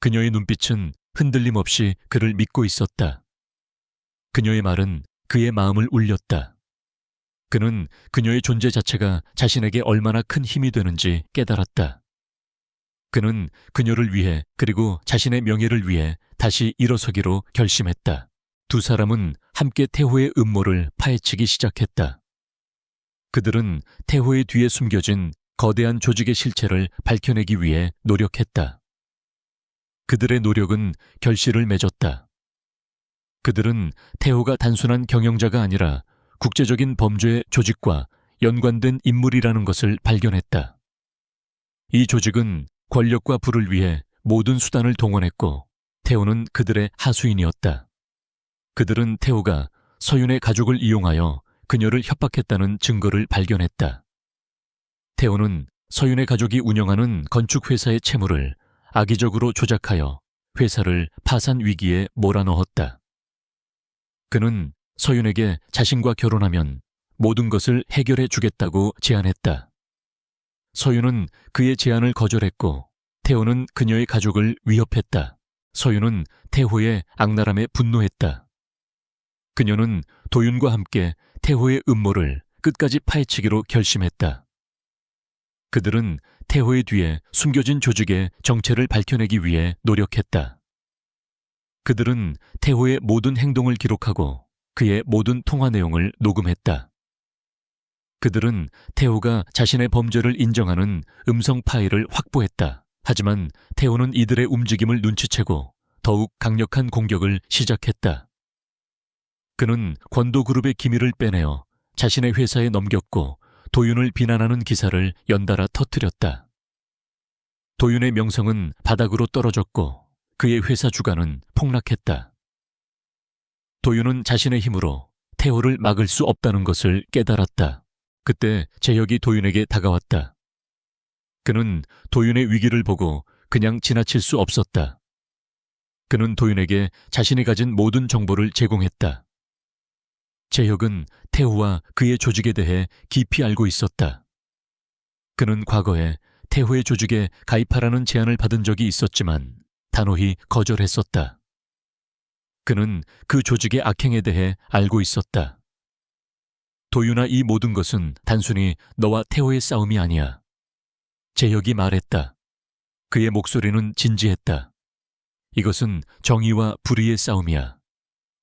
Speaker 1: 그녀의 눈빛은 흔들림 없이 그를 믿고 있었다. 그녀의 말은 그의 마음을 울렸다. 그는 그녀의 존재 자체가 자신에게 얼마나 큰 힘이 되는지 깨달았다. 그는 그녀를 위해 그리고 자신의 명예를 위해 다시 일어서기로 결심했다. 두 사람은 함께 태호의 음모를 파헤치기 시작했다. 그들은 태호의 뒤에 숨겨진 거대한 조직의 실체를 밝혀내기 위해 노력했다. 그들의 노력은 결실을 맺었다. 그들은 태호가 단순한 경영자가 아니라 국제적인 범죄 조직과 연관된 인물이라는 것을 발견했다. 이 조직은 권력과 부를 위해 모든 수단을 동원했고 태호는 그들의 하수인이었다. 그들은 태호가 서윤의 가족을 이용하여 그녀를 협박했다는 증거를 발견했다. 태호는 서윤의 가족이 운영하는 건축회사의 채무를 악의적으로 조작하여 회사를 파산 위기에 몰아넣었다. 그는 서윤에게 자신과 결혼하면 모든 것을 해결해 주겠다고 제안했다. 서윤은 그의 제안을 거절했고 태호는 그녀의 가족을 위협했다. 서윤은 태호의 악랄함에 분노했다. 그녀는 도윤과 함께 태호의 음모를 끝까지 파헤치기로 결심했다. 그들은 태호의 뒤에 숨겨진 조직의 정체를 밝혀내기 위해 노력했다. 그들은 태호의 모든 행동을 기록하고 그의 모든 통화 내용을 녹음했다. 그들은 태호가 자신의 범죄를 인정하는 음성 파일을 확보했다. 하지만 태호는 이들의 움직임을 눈치채고 더욱 강력한 공격을 시작했다. 그는 권도그룹의 기밀을 빼내어 자신의 회사에 넘겼고 도윤을 비난하는 기사를 연달아 터뜨렸다. 도윤의 명성은 바닥으로 떨어졌고 그의 회사 주가는 폭락했다. 도윤은 자신의 힘으로 태호를 막을 수 없다는 것을 깨달았다. 그때 재혁이 도윤에게 다가왔다. 그는 도윤의 위기를 보고 그냥 지나칠 수 없었다. 그는 도윤에게 자신이 가진 모든 정보를 제공했다. 재혁은 태호와 그의 조직에 대해 깊이 알고 있었다. 그는 과거에 태호의 조직에 가입하라는 제안을 받은 적이 있었지만 단호히 거절했었다. 그는 그 조직의 악행에 대해 알고 있었다. 도윤아, 이 모든 것은 단순히 너와 태호의 싸움이 아니야. 재혁이 말했다. 그의 목소리는 진지했다. 이것은 정의와 불의의 싸움이야.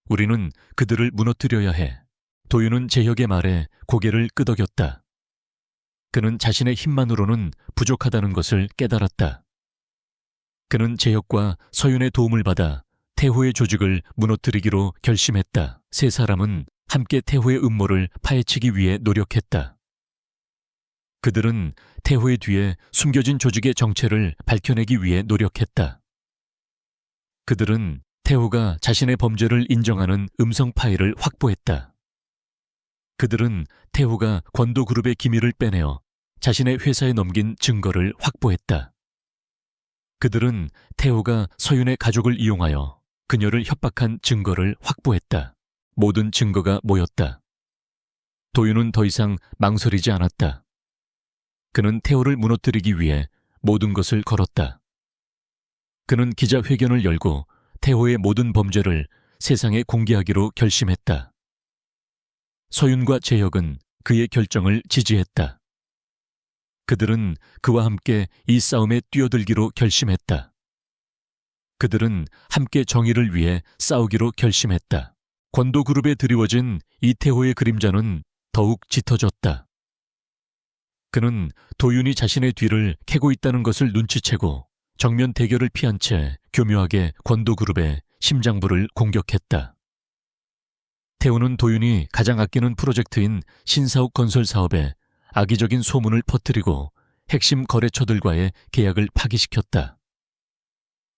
Speaker 1: 우리는 그들을 무너뜨려야 해. 도윤은 재혁의 말에 고개를 끄덕였다. 그는 자신의 힘만으로는 부족하다는 것을 깨달았다. 그는 재혁과 서윤의 도움을 받아 태호의 조직을 무너뜨리기로 결심했다. 세 사람은 함께 태호의 음모를 파헤치기 위해 노력했다. 그들은 태호의 뒤에 숨겨진 조직의 정체를 밝혀내기 위해 노력했다. 그들은 태호가 자신의 범죄를 인정하는 음성 파일을 확보했다. 그들은 태호가 권도그룹의 기밀을 빼내어 자신의 회사에 넘긴 증거를 확보했다. 그들은 태호가 서윤의 가족을 이용하여 그녀를 협박한 증거를 확보했다. 모든 증거가 모였다. 도윤은 더 이상 망설이지 않았다. 그는 태호를 무너뜨리기 위해 모든 것을 걸었다. 그는 기자회견을 열고 태호의 모든 범죄를 세상에 공개하기로 결심했다. 서윤과 재혁은 그의 결정을 지지했다. 그들은 그와 함께 이 싸움에 뛰어들기로 결심했다. 그들은 함께 정의를 위해 싸우기로 결심했다. 권도그룹에 드리워진 이태호의 그림자는 더욱 짙어졌다. 그는 도윤이 자신의 뒤를 캐고 있다는 것을 눈치채고 정면 대결을 피한 채 교묘하게 권도그룹의 심장부를 공격했다. 태호는 도윤이 가장 아끼는 프로젝트인 신사옥 건설 사업에 악의적인 소문을 퍼뜨리고 핵심 거래처들과의 계약을 파기시켰다.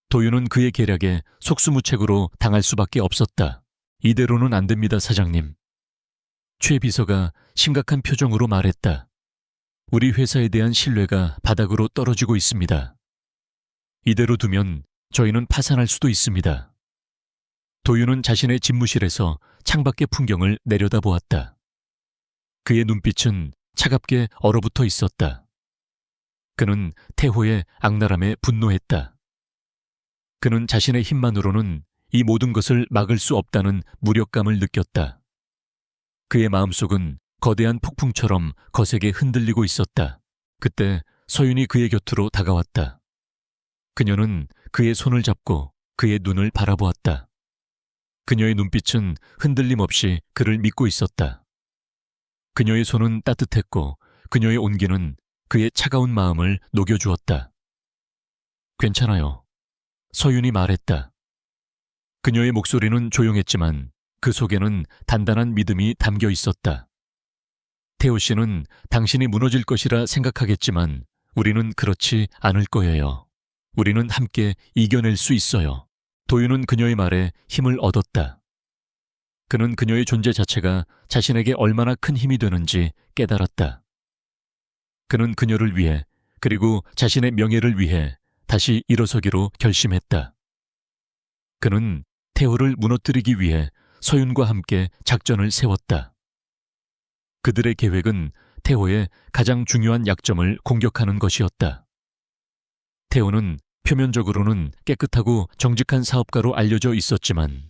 Speaker 1: 도윤은 그의 계략에 속수무책으로 당할 수밖에 없었다. 이대로는 안 됩니다, 사장님. 최 비서가 심각한 표정으로 말했다. 우리 회사에 대한 신뢰가 바닥으로 떨어지고 있습니다. 이대로 두면 저희는 파산할 수도 있습니다. 도윤은 자신의 집무실에서 창밖의 풍경을 내려다보았다. 그의 눈빛은 차갑게 얼어붙어 있었다. 그는 태호의 악랄함에 분노했다. 그는 자신의 힘만으로는 이 모든 것을 막을 수 없다는 무력감을 느꼈다. 그의 마음속은 거대한 폭풍처럼 거세게 흔들리고 있었다. 그때 서윤이 그의 곁으로 다가왔다. 그녀는 그의 손을 잡고 그의 눈을 바라보았다. 그녀의 눈빛은 흔들림 없이 그를 믿고 있었다. 그녀의 손은 따뜻했고 그녀의 온기는 그의 차가운 마음을 녹여주었다. 괜찮아요. 서윤이 말했다. 그녀의 목소리는 조용했지만 그 속에는 단단한 믿음이 담겨 있었다. 태호 씨는 당신이 무너질 것이라 생각하겠지만 우리는 그렇지 않을 거예요. 우리는 함께 이겨낼 수 있어요. 도윤은 그녀의 말에 힘을 얻었다. 그는 그녀의 존재 자체가 자신에게 얼마나 큰 힘이 되는지 깨달았다. 그는 그녀를 위해 그리고 자신의 명예를 위해 다시 일어서기로 결심했다. 그는 태호를 무너뜨리기 위해 서윤과 함께 작전을 세웠다. 그들의 계획은 태호의 가장 중요한 약점을 공격하는 것이었다. 태호는 표면적으로는 깨끗하고 정직한 사업가로 알려져 있었지만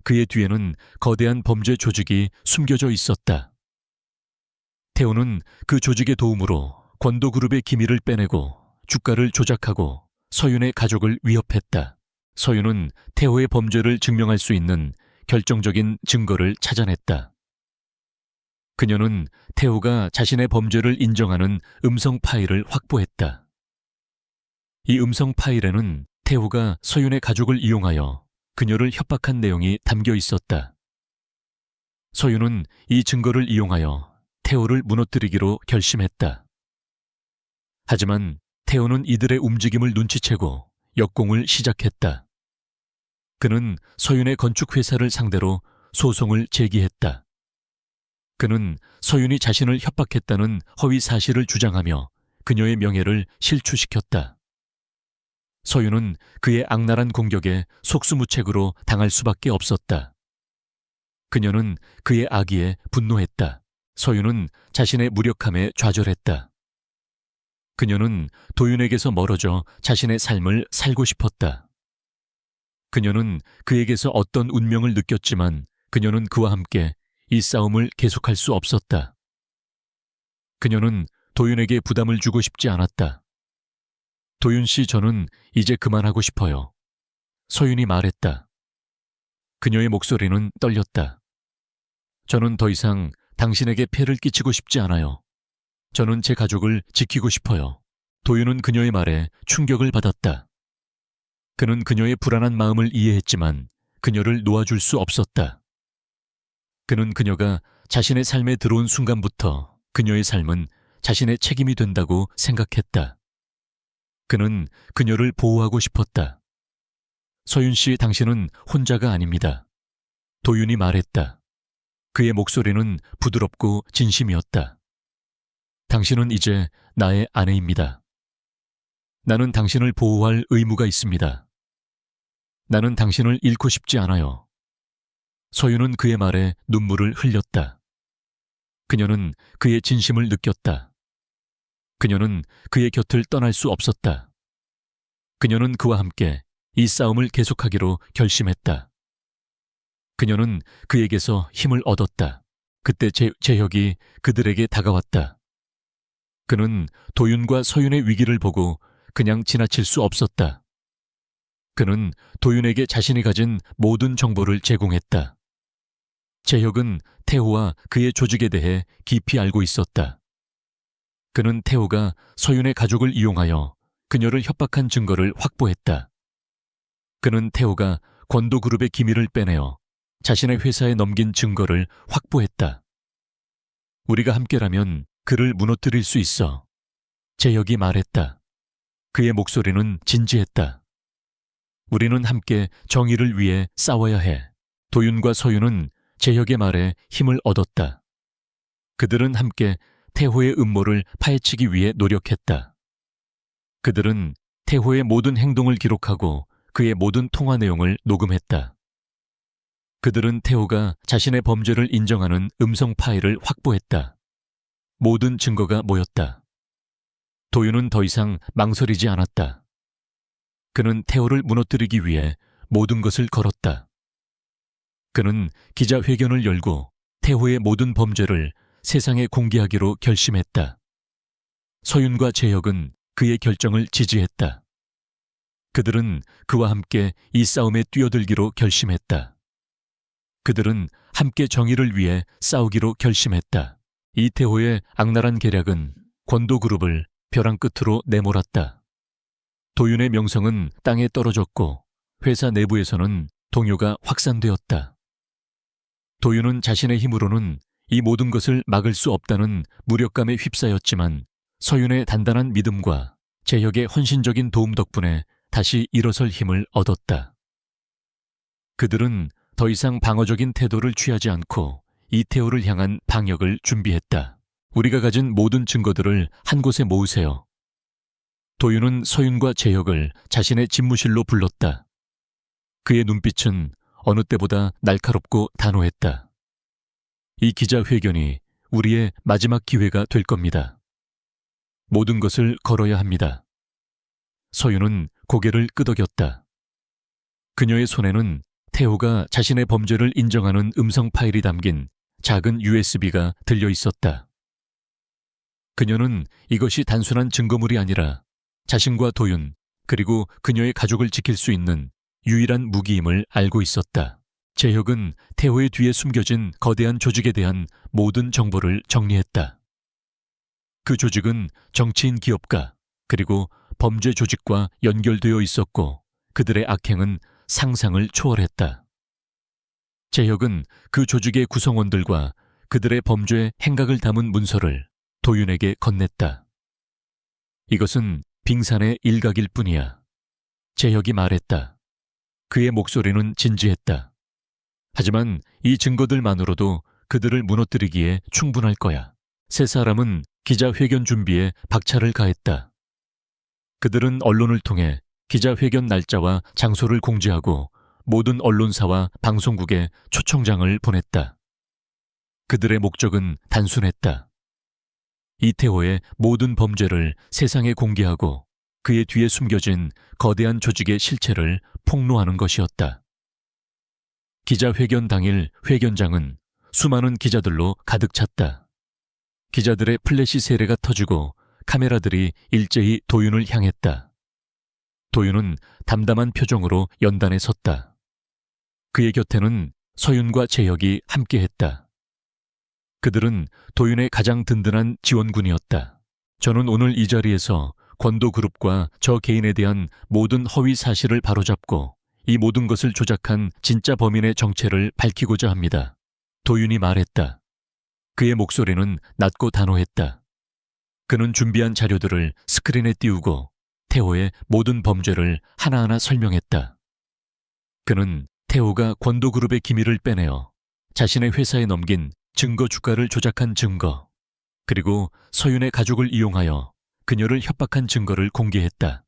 Speaker 1: 그의 뒤에는 거대한 범죄 조직이 숨겨져 있었다. 태호는 그 조직의 도움으로 권도그룹의 기밀을 빼내고 주가를 조작하고 서윤의 가족을 위협했다. 서윤은 태호의 범죄를 증명할 수 있는 결정적인 증거를 찾아냈다. 그녀는 태호가 자신의 범죄를 인정하는 음성 파일을 확보했다. 이 음성 파일에는 태호가 서윤의 가족을 이용하여 그녀를 협박한 내용이 담겨 있었다. 서윤은 이 증거를 이용하여 태호를 무너뜨리기로 결심했다. 하지만 태호는 이들의 움직임을 눈치채고 역공을 시작했다. 그는 서윤의 건축회사를 상대로 소송을 제기했다. 그는 서윤이 자신을 협박했다는 허위 사실을 주장하며 그녀의 명예를 실추시켰다. 서윤은 그의 악랄한 공격에 속수무책으로 당할 수밖에 없었다. 그녀는 그의 악의에 분노했다. 서윤은 자신의 무력함에 좌절했다. 그녀는 도윤에게서 멀어져 자신의 삶을 살고 싶었다. 그녀는 그에게서 어떤 운명을 느꼈지만 그녀는 그와 함께 이 싸움을 계속할 수 없었다. 그녀는 도윤에게 부담을 주고 싶지 않았다. 도윤 씨, 저는 이제 그만하고 싶어요. 서윤이 말했다. 그녀의 목소리는 떨렸다. 저는 더 이상 당신에게 폐를 끼치고 싶지 않아요. 저는 제 가족을 지키고 싶어요. 도윤은 그녀의 말에 충격을 받았다. 그는 그녀의 불안한 마음을 이해했지만 그녀를 놓아줄 수 없었다. 그는 그녀가 자신의 삶에 들어온 순간부터 그녀의 삶은 자신의 책임이 된다고 생각했다. 그는 그녀를 보호하고 싶었다. 서윤 씨, 당신은 혼자가 아닙니다. 도윤이 말했다. 그의 목소리는 부드럽고 진심이었다. 당신은 이제 나의 아내입니다. 나는 당신을 보호할 의무가 있습니다. 나는 당신을 잃고 싶지 않아요. 서윤은 그의 말에 눈물을 흘렸다. 그녀는 그의 진심을 느꼈다. 그녀는 그의 곁을 떠날 수 없었다. 그녀는 그와 함께 이 싸움을 계속하기로 결심했다. 그녀는 그에게서 힘을 얻었다. 그때 재혁이 그들에게 다가왔다. 그는 도윤과 서윤의 위기를 보고 그냥 지나칠 수 없었다. 그는 도윤에게 자신이 가진 모든 정보를 제공했다. 재혁은 태호와 그의 조직에 대해 깊이 알고 있었다. 그는 태호가 서윤의 가족을 이용하여 그녀를 협박한 증거를 확보했다. 그는 태호가 권도그룹의 기밀을 빼내어 자신의 회사에 넘긴 증거를 확보했다. 우리가 함께라면 그를 무너뜨릴 수 있어. 재혁이 말했다. 그의 목소리는 진지했다. 우리는 함께 정의를 위해 싸워야 해. 도윤과 서윤은 재혁의 말에 힘을 얻었다. 그들은 함께 태호의 음모를 파헤치기 위해 노력했다. 그들은 태호의 모든 행동을 기록하고 그의 모든 통화 내용을 녹음했다. 그들은 태호가 자신의 범죄를 인정하는 음성 파일을 확보했다. 모든 증거가 모였다. 도윤은 더 이상 망설이지 않았다. 그는 태호를 무너뜨리기 위해 모든 것을 걸었다. 그는 기자회견을 열고 태호의 모든 범죄를 세상에 공개하기로 결심했다. 서윤과 재혁은 그의 결정을 지지했다. 그들은 그와 함께 이 싸움에 뛰어들기로 결심했다. 그들은 함께 정의를 위해 싸우기로 결심했다. 이태호의 악랄한 계략은 권도그룹을 벼랑 끝으로 내몰았다. 도윤의 명성은 땅에 떨어졌고 회사 내부에서는 동요가 확산되었다. 도윤은 자신의 힘으로는 이 모든 것을 막을 수 없다는 무력감에 휩싸였지만 서윤의 단단한 믿음과 재혁의 헌신적인 도움 덕분에 다시 일어설 힘을 얻었다. 그들은 더 이상 방어적인 태도를 취하지 않고 이태호를 향한 방역을 준비했다. 우리가 가진 모든 증거들을 한 곳에 모으세요. 도윤은 서윤과 재혁을 자신의 집무실로 불렀다. 그의 눈빛은 어느 때보다 날카롭고 단호했다. 이 기자회견이 우리의 마지막 기회가 될 겁니다. 모든 것을 걸어야 합니다. 서윤은 고개를 끄덕였다. 그녀의 손에는 태호가 자신의 범죄를 인정하는 음성 파일이 담긴 작은 USB가 들려 있었다. 그녀는 이것이 단순한 증거물이 아니라 자신과 도윤 그리고 그녀의 가족을 지킬 수 있는 유일한 무기임을 알고 있었다. 재혁은 태호의 뒤에 숨겨진 거대한 조직에 대한 모든 정보를 정리했다. 그 조직은 정치인 기업가 그리고 범죄 조직과 연결되어 있었고 그들의 악행은 상상을 초월했다. 재혁은 그 조직의 구성원들과 그들의 범죄 행각을 담은 문서를 도윤에게 건넸다. 이것은 빙산의 일각일 뿐이야. 재혁이 말했다. 그의 목소리는 진지했다. 하지만 이 증거들만으로도 그들을 무너뜨리기에 충분할 거야. 세 사람은 기자회견 준비에 박차를 가했다. 그들은 언론을 통해 기자회견 날짜와 장소를 공지하고 모든 언론사와 방송국에 초청장을 보냈다. 그들의 목적은 단순했다. 이태호의 모든 범죄를 세상에 공개하고 그의 뒤에 숨겨진 거대한 조직의 실체를 폭로하는 것이었다. 기자회견 당일 회견장은 수많은 기자들로 가득 찼다. 기자들의 플래시 세례가 터지고 카메라들이 일제히 도윤을 향했다. 도윤은 담담한 표정으로 연단에 섰다. 그의 곁에는 서윤과 재혁이 함께했다. 그들은 도윤의 가장 든든한 지원군이었다. 저는 오늘 이 자리에서 권도그룹과 저 개인에 대한 모든 허위 사실을 바로잡고 이 모든 것을 조작한 진짜 범인의 정체를 밝히고자 합니다. 도윤이 말했다. 그의 목소리는 낮고 단호했다. 그는 준비한 자료들을 스크린에 띄우고 태호의 모든 범죄를 하나하나 설명했다. 그는 태호가 권도그룹의 기밀을 빼내어 자신의 회사에 넘긴 증거 주가를 조작한 증거, 그리고 서윤의 가족을 이용하여 그녀를 협박한 증거를 공개했다.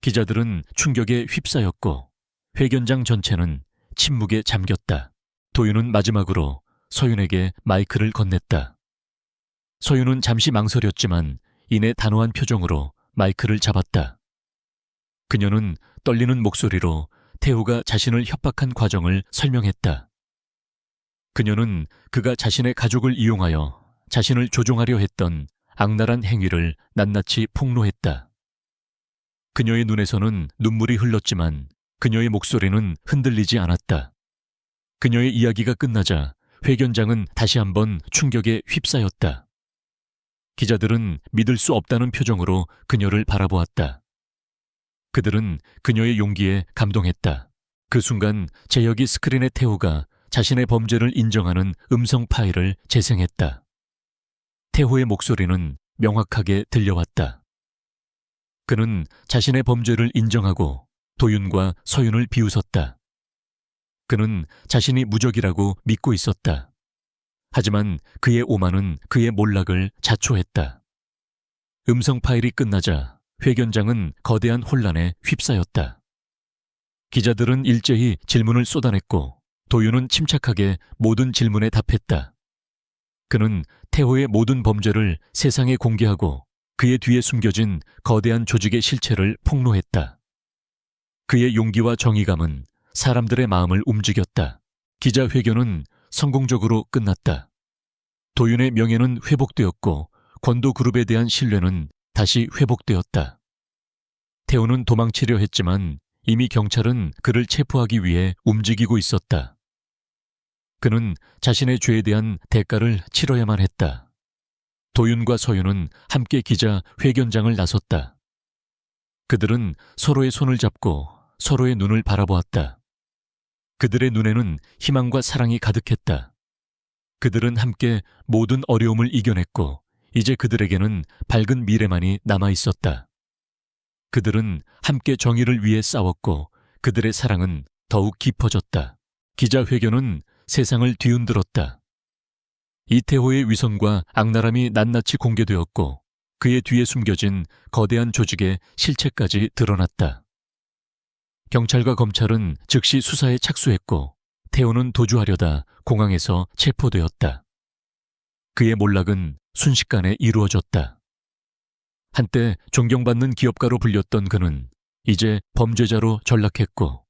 Speaker 1: 기자들은 충격에 휩싸였고 회견장 전체는 침묵에 잠겼다. 도윤은 마지막으로 서윤에게 마이크를 건넸다. 서윤은 잠시 망설였지만 이내 단호한 표정으로 마이크를 잡았다. 그녀는 떨리는 목소리로 태호가 자신을 협박한 과정을 설명했다. 그녀는 그가 자신의 가족을 이용하여 자신을 조종하려 했던 악랄한 행위를 낱낱이 폭로했다. 그녀의 눈에서는 눈물이 흘렀지만 그녀의 목소리는 흔들리지 않았다. 그녀의 이야기가 끝나자 회견장은 다시 한번 충격에 휩싸였다. 기자들은 믿을 수 없다는 표정으로 그녀를 바라보았다. 그들은 그녀의 용기에 감동했다. 그 순간 제혁이 스크린에 태호가 자신의 범죄를 인정하는 음성 파일을 재생했다. 태호의 목소리는 명확하게 들려왔다. 그는 자신의 범죄를 인정하고 도윤과 서윤을 비웃었다. 그는 자신이 무적이라고 믿고 있었다. 하지만 그의 오만은 그의 몰락을 자초했다. 음성 파일이 끝나자 회견장은 거대한 혼란에 휩싸였다. 기자들은 일제히 질문을 쏟아냈고 도윤은 침착하게 모든 질문에 답했다. 그는 태호의 모든 범죄를 세상에 공개하고 그의 뒤에 숨겨진 거대한 조직의 실체를 폭로했다. 그의 용기와 정의감은 사람들의 마음을 움직였다. 기자회견은 성공적으로 끝났다. 도윤의 명예는 회복되었고 권도그룹에 대한 신뢰는 다시 회복되었다. 태호는 도망치려 했지만 이미 경찰은 그를 체포하기 위해 움직이고 있었다. 그는 자신의 죄에 대한 대가를 치러야만 했다. 도윤과 서윤은 함께 기자 회견장을 나섰다. 그들은 서로의 손을 잡고 서로의 눈을 바라보았다. 그들의 눈에는 희망과 사랑이 가득했다. 그들은 함께 모든 어려움을 이겨냈고 이제 그들에게는 밝은 미래만이 남아 있었다. 그들은 함께 정의를 위해 싸웠고 그들의 사랑은 더욱 깊어졌다. 기자회견은 세상을 뒤흔들었다. 이태호의 위선과 악랄함이 낱낱이 공개되었고 그의 뒤에 숨겨진 거대한 조직의 실체까지 드러났다. 경찰과 검찰은 즉시 수사에 착수했고 태호는 도주하려다 공항에서 체포되었다. 그의 몰락은 순식간에 이루어졌다. 한때 존경받는 기업가로 불렸던 그는 이제 범죄자로 전락했고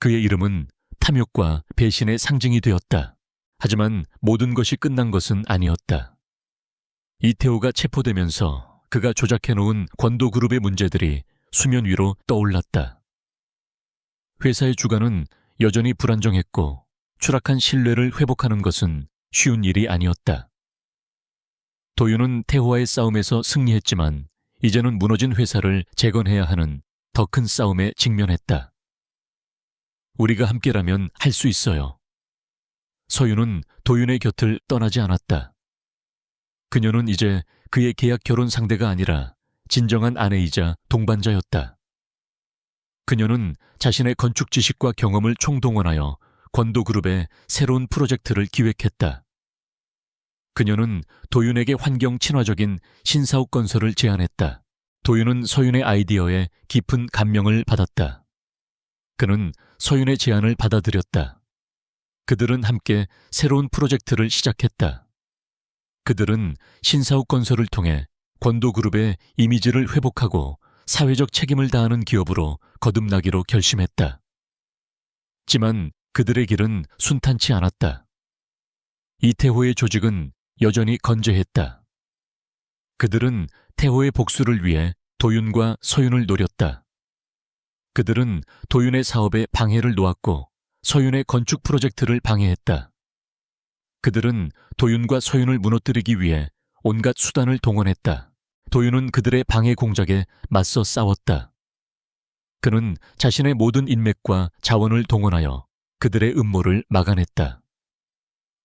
Speaker 1: 그의 이름은 탐욕과 배신의 상징이 되었다. 하지만 모든 것이 끝난 것은 아니었다. 이태호가 체포되면서 그가 조작해놓은 권도그룹의 문제들이 수면 위로 떠올랐다. 회사의 주가는 여전히 불안정했고 추락한 신뢰를 회복하는 것은 쉬운 일이 아니었다. 도윤은 태호와의 싸움에서 승리했지만 이제는 무너진 회사를 재건해야 하는 더 큰 싸움에 직면했다. 우리가 함께라면 할 수 있어요. 서윤은 도윤의 곁을 떠나지 않았다. 그녀는 이제 그의 계약 결혼 상대가 아니라 진정한 아내이자 동반자였다. 그녀는 자신의 건축 지식과 경험을 총동원하여 권도그룹의 새로운 프로젝트를 기획했다. 그녀는 도윤에게 환경 친화적인 신사옥 건설을 제안했다. 도윤은 서윤의 아이디어에 깊은 감명을 받았다. 그는 서윤의 제안을 받아들였다. 그들은 함께 새로운 프로젝트를 시작했다. 그들은 신사옥 건설을 통해 권도그룹의 이미지를 회복하고 사회적 책임을 다하는 기업으로 거듭나기로 결심했다. 하지만 그들의 길은 순탄치 않았다. 이태호의 조직은 여전히 건재했다. 그들은 태호의 복수를 위해 도윤과 서윤을 노렸다. 그들은 도윤의 사업에 방해를 놓았고 서윤의 건축 프로젝트를 방해했다. 그들은 도윤과 서윤을 무너뜨리기 위해 온갖 수단을 동원했다. 도윤은 그들의 방해 공작에 맞서 싸웠다. 그는 자신의 모든 인맥과 자원을 동원하여 그들의 음모를 막아냈다.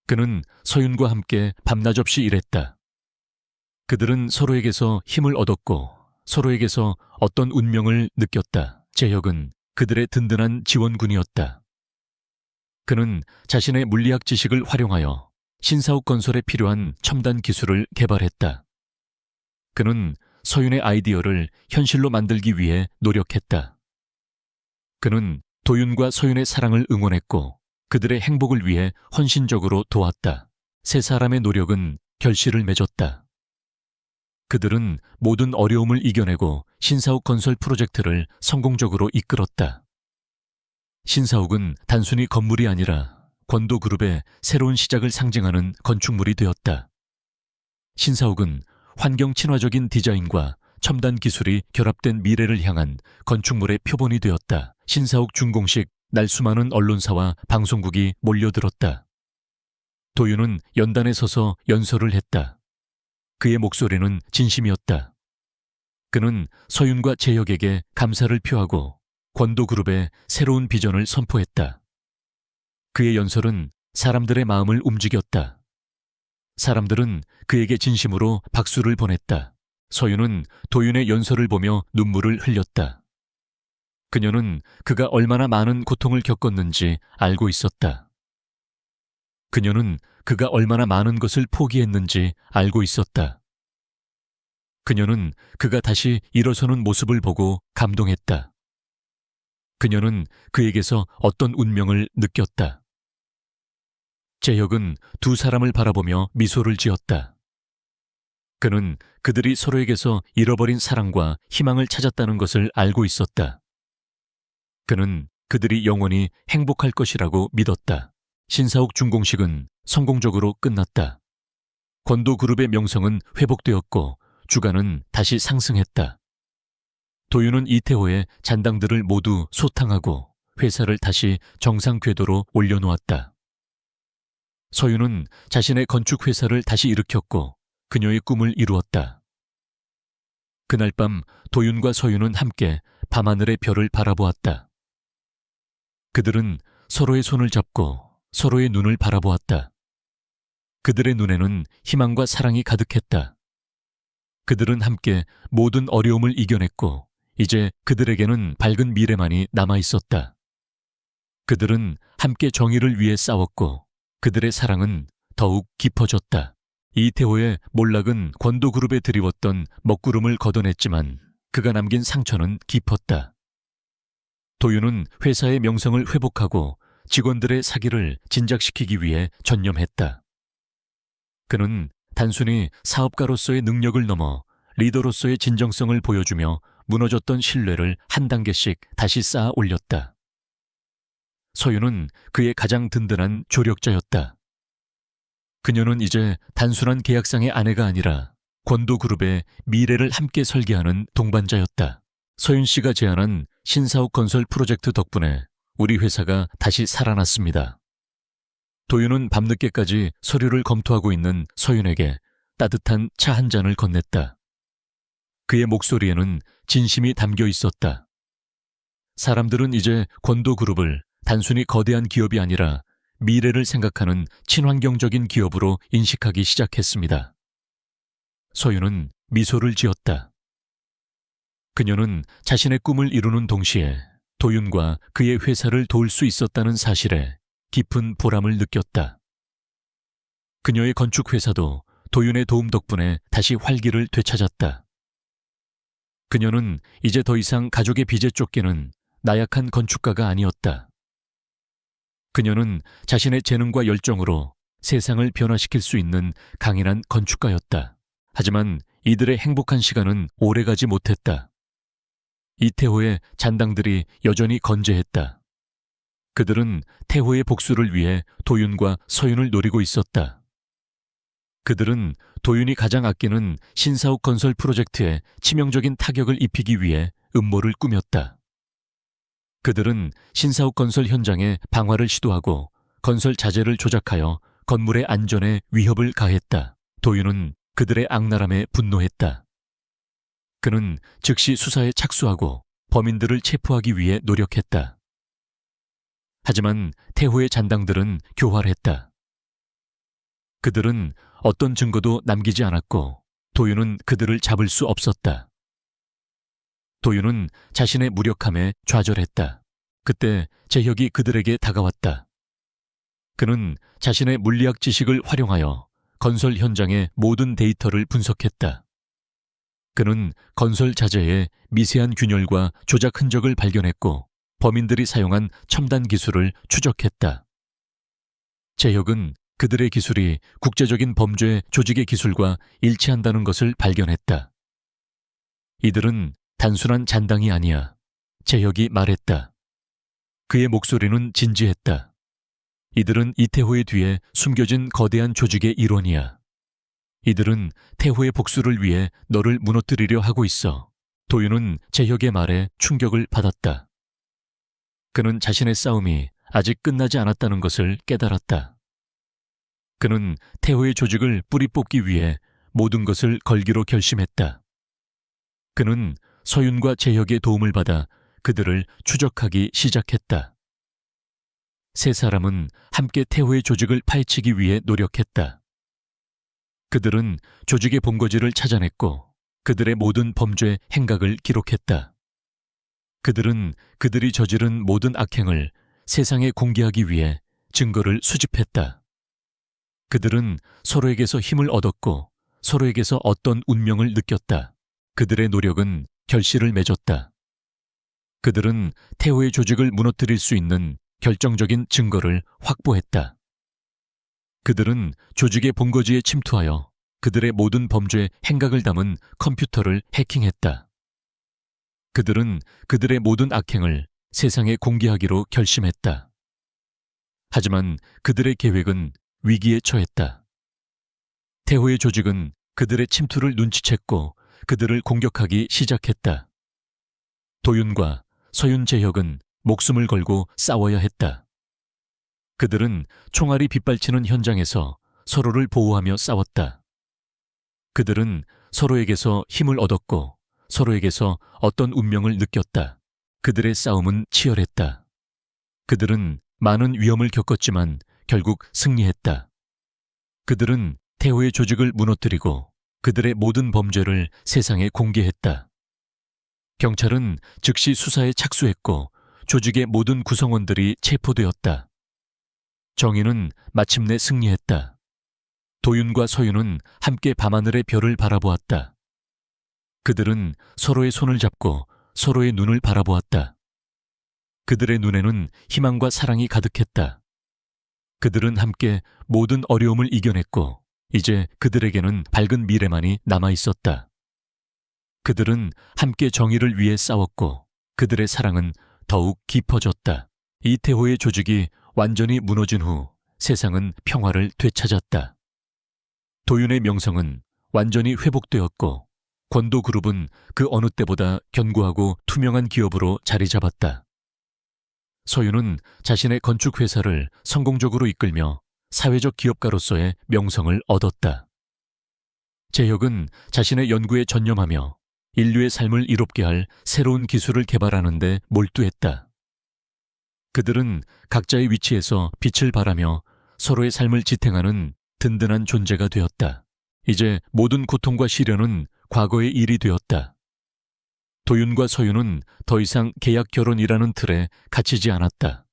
Speaker 1: 그는 서윤과 함께 밤낮 없이 일했다. 그들은 서로에게서 힘을 얻었고 서로에게서 어떤 운명을 느꼈다. 제혁은 그들의 든든한 지원군이었다. 그는 자신의 물리학 지식을 활용하여 신사옥 건설에 필요한 첨단 기술을 개발했다. 그는 서윤의 아이디어를 현실로 만들기 위해 노력했다. 그는 도윤과 서윤의 사랑을 응원했고 그들의 행복을 위해 헌신적으로 도왔다. 세 사람의 노력은 결실을 맺었다. 그들은 모든 어려움을 이겨내고 신사옥 건설 프로젝트를 성공적으로 이끌었다. 신사옥은 단순히 건물이 아니라 권도그룹의 새로운 시작을 상징하는 건축물이 되었다. 신사옥은 환경 친화적인 디자인과 첨단 기술이 결합된 미래를 향한 건축물의 표본이 되었다. 신사옥 준공식 날 수많은 언론사와 방송국이 몰려들었다. 도윤은 연단에 서서 연설을 했다. 그의 목소리는 진심이었다. 그는 서윤과 재혁에게 감사를 표하고 권도그룹의 새로운 비전을 선포했다. 그의 연설은 사람들의 마음을 움직였다. 사람들은 그에게 진심으로 박수를 보냈다. 서윤은 도윤의 연설을 보며 눈물을 흘렸다. 그녀는 그가 얼마나 많은 고통을 겪었는지 알고 있었다. 그녀는 그가 얼마나 많은 것을 포기했는지 알고 있었다. 그녀는 그가 다시 일어서는 모습을 보고 감동했다. 그녀는 그에게서 어떤 운명을 느꼈다. 재혁은 두 사람을 바라보며 미소를 지었다. 그는 그들이 서로에게서 잃어버린 사랑과 희망을 찾았다는 것을 알고 있었다. 그는 그들이 영원히 행복할 것이라고 믿었다. 신사옥 준공식은 성공적으로 끝났다. 권도그룹의 명성은 회복되었고 주가는 다시 상승했다. 도윤은 이태호의 잔당들을 모두 소탕하고 회사를 다시 정상 궤도로 올려놓았다. 서윤은 자신의 건축회사를 다시 일으켰고 그녀의 꿈을 이루었다. 그날 밤 도윤과 서윤은 함께 밤하늘의 별을 바라보았다. 그들은 서로의 손을 잡고 서로의 눈을 바라보았다. 그들의 눈에는 희망과 사랑이 가득했다. 그들은 함께 모든 어려움을 이겨냈고 이제 그들에게는 밝은 미래만이 남아있었다. 그들은 함께 정의를 위해 싸웠고 그들의 사랑은 더욱 깊어졌다. 이태호의 몰락은 권도그룹에 드리웠던 먹구름을 걷어냈지만 그가 남긴 상처는 깊었다. 도윤은 회사의 명성을 회복하고 직원들의 사기를 진작시키기 위해 전념했다. 그는 단순히 사업가로서의 능력을 넘어 리더로서의 진정성을 보여주며 무너졌던 신뢰를 한 단계씩 다시 쌓아 올렸다. 서윤은 그의 가장 든든한 조력자였다. 그녀는 이제 단순한 계약상의 아내가 아니라 권도그룹의 미래를 함께 설계하는 동반자였다. 서윤 씨가 제안한 신사옥 건설 프로젝트 덕분에 우리 회사가 다시 살아났습니다. 도윤은 밤늦게까지 서류를 검토하고 있는 서윤에게 따뜻한 차 한 잔을 건넸다. 그의 목소리에는 진심이 담겨 있었다. 사람들은 이제 권도그룹을 단순히 거대한 기업이 아니라 미래를 생각하는 친환경적인 기업으로 인식하기 시작했습니다. 서윤은 미소를 지었다. 그녀는 자신의 꿈을 이루는 동시에 도윤과 그의 회사를 도울 수 있었다는 사실에 깊은 보람을 느꼈다. 그녀의 건축회사도 도윤의 도움 덕분에 다시 활기를 되찾았다. 그녀는 이제 더 이상 가족의 빚에 쫓기는 나약한 건축가가 아니었다. 그녀는 자신의 재능과 열정으로 세상을 변화시킬 수 있는 강인한 건축가였다. 하지만 이들의 행복한 시간은 오래가지 못했다. 이태호의 잔당들이 여전히 건재했다. 그들은 태호의 복수를 위해 도윤과 서윤을 노리고 있었다. 그들은 도윤이 가장 아끼는 신사옥 건설 프로젝트에 치명적인 타격을 입히기 위해 음모를 꾸몄다. 그들은 신사옥 건설 현장에 방화를 시도하고 건설 자재를 조작하여 건물의 안전에 위협을 가했다. 도윤은 그들의 악랄함에 분노했다. 그는 즉시 수사에 착수하고 범인들을 체포하기 위해 노력했다. 하지만 태호의 잔당들은 교활했다. 그들은 어떤 증거도 남기지 않았고 도윤은 그들을 잡을 수 없었다. 도윤은 자신의 무력함에 좌절했다. 그때 재혁이 그들에게 다가왔다. 그는 자신의 물리학 지식을 활용하여 건설 현장의 모든 데이터를 분석했다. 그는 건설 자재의 미세한 균열과 조작 흔적을 발견했고 범인들이 사용한 첨단 기술을 추적했다. 재혁은 그들의 기술이 국제적인 범죄 조직의 기술과 일치한다는 것을 발견했다. 이들은 단순한 잔당이 아니야. 제혁이 말했다. 그의 목소리는 진지했다. 이들은 이태호의 뒤에 숨겨진 거대한 조직의 일원이야. 이들은 태호의 복수를 위해 너를 무너뜨리려 하고 있어. 도윤은 제혁의 말에 충격을 받았다. 그는 자신의 싸움이 아직 끝나지 않았다는 것을 깨달았다. 그는 태호의 조직을 뿌리 뽑기 위해 모든 것을 걸기로 결심했다. 그는 서윤과 제혁의 도움을 받아 그들을 추적하기 시작했다. 세 사람은 함께 태호의 조직을 파헤치기 위해 노력했다. 그들은 조직의 본거지를 찾아냈고 그들의 모든 범죄 행각을 기록했다. 그들은 그들이 저지른 모든 악행을 세상에 공개하기 위해 증거를 수집했다. 그들은 서로에게서 힘을 얻었고 서로에게서 어떤 운명을 느꼈다. 그들의 노력은 결실을 맺었다. 그들은 태호의 조직을 무너뜨릴 수 있는 결정적인 증거를 확보했다. 그들은 조직의 본거지에 침투하여 그들의 모든 범죄 행각을 담은 컴퓨터를 해킹했다. 그들은 그들의 모든 악행을 세상에 공개하기로 결심했다. 하지만 그들의 계획은 위기에 처했다. 태호의 조직은 그들의 침투를 눈치챘고 그들을 공격하기 시작했다. 도윤과 서윤 제혁은 목숨을 걸고 싸워야 했다. 그들은 총알이 빗발치는 현장에서 서로를 보호하며 싸웠다. 그들은 서로에게서 힘을 얻었고 서로에게서 어떤 운명을 느꼈다. 그들의 싸움은 치열했다. 그들은 많은 위험을 겪었지만 결국 승리했다. 그들은 태호의 조직을 무너뜨리고 그들의 모든 범죄를 세상에 공개했다. 경찰은 즉시 수사에 착수했고 조직의 모든 구성원들이 체포되었다. 정의는 마침내 승리했다. 도윤과 서윤은 함께 밤하늘의 별을 바라보았다. 그들은 서로의 손을 잡고 서로의 눈을 바라보았다. 그들의 눈에는 희망과 사랑이 가득했다. 그들은 함께 모든 어려움을 이겨냈고 이제 그들에게는 밝은 미래만이 남아있었다. 그들은 함께 정의를 위해 싸웠고 그들의 사랑은 더욱 깊어졌다. 이태호의 조직이 완전히 무너진 후 세상은 평화를 되찾았다. 도윤의 명성은 완전히 회복되었고 권도그룹은 그 어느 때보다 견고하고 투명한 기업으로 자리 잡았다. 서윤은 자신의 건축회사를 성공적으로 이끌며 사회적 기업가로서의 명성을 얻었다. 제혁은 자신의 연구에 전념하며 인류의 삶을 이롭게 할 새로운 기술을 개발하는 데 몰두했다. 그들은 각자의 위치에서 빛을 발하며 서로의 삶을 지탱하는 든든한 존재가 되었다. 이제 모든 고통과 시련은 과거의 일이 되었다. 도윤과 서윤은 더 이상 계약 결혼이라는 틀에 갇히지 않았다.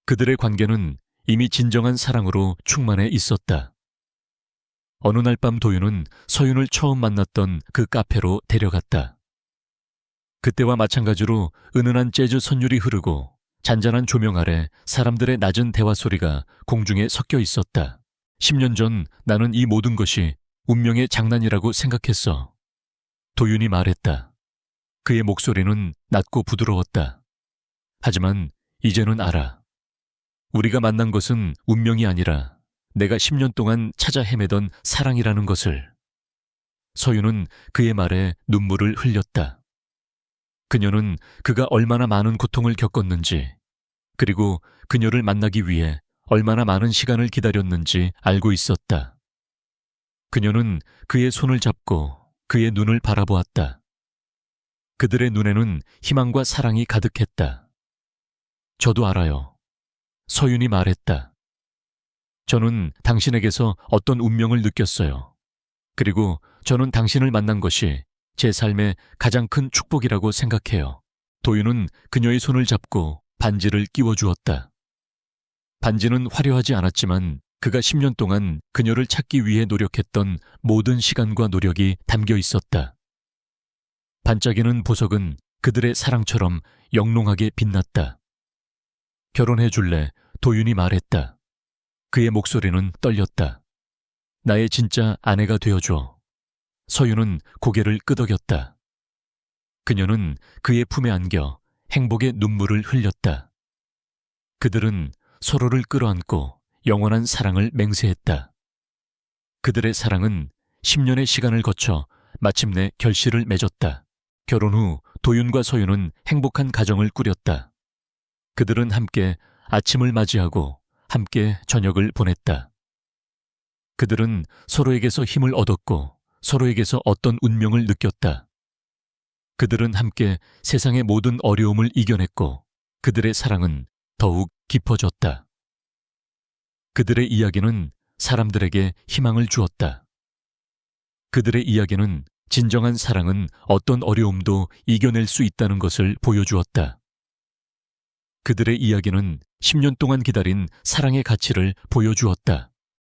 Speaker 1: 그들의 관계는 이미 진정한 사랑으로 충만해 있었다. 어느 날 밤 도윤은 서윤을 처음 만났던 그 카페로 데려갔다. 그때와 마찬가지로 은은한 재즈 선율이 흐르고 잔잔한 조명 아래 사람들의 낮은 대화 소리가 공중에 섞여 있었다. 10년 전 나는 이 모든 것이 운명의 장난이라고 생각했어. 도윤이 말했다. 그의 목소리는 낮고 부드러웠다. 하지만 이제는 알아. 우리가 만난 것은 운명이 아니라 내가 10년 동안 찾아 헤매던 사랑이라는 것을. 서윤은 그의 말에 눈물을 흘렸다. 그녀는 그가 얼마나 많은 고통을 겪었는지, 그리고 그녀를 만나기 위해 얼마나 많은 시간을 기다렸는지 알고 있었다. 그녀는 그의 손을 잡고 그의 눈을 바라보았다. 그들의 눈에는 희망과 사랑이 가득했다. 저도 알아요. 서윤이 말했다. 저는 당신에게서 어떤 운명을 느꼈어요. 그리고 저는 당신을 만난 것이 제 삶의 가장 큰 축복이라고 생각해요. 도윤은 그녀의 손을 잡고 반지를 끼워주었다. 반지는 화려하지 않았지만 그가 10년 동안 그녀를 찾기 위해 노력했던 모든 시간과 노력이 담겨 있었다. 반짝이는 보석은 그들의 사랑처럼 영롱하게 빛났다. 결혼해 줄래? 도윤이 말했다. 그의 목소리는 떨렸다. 나의 진짜 아내가 되어줘. 서유는 고개를 끄덕였다. 그녀는 그의 품에 안겨 행복의 눈물을 흘렸다. 그들은 서로를 끌어안고 영원한 사랑을 맹세했다. 그들의 사랑은 10년의 시간을 거쳐 마침내 결실을 맺었다. 결혼 후 도윤과 서유는 행복한 가정을 꾸렸다. 그들은 함께 아침을 맞이하고 함께 저녁을 보냈다. 그들은 서로에게서 힘을 얻었고 서로에게서 어떤 운명을 느꼈다. 그들은 함께 세상의 모든 어려움을 이겨냈고 그들의 사랑은 더욱 깊어졌다. 그들의 이야기는 사람들에게 희망을 주었다. 그들의 이야기는 진정한 사랑은 어떤 어려움도 이겨낼 수 있다는 것을 보여주었다. 그들의 이야기는 10년 동안 기다린 사랑의 가치를 보여주었다.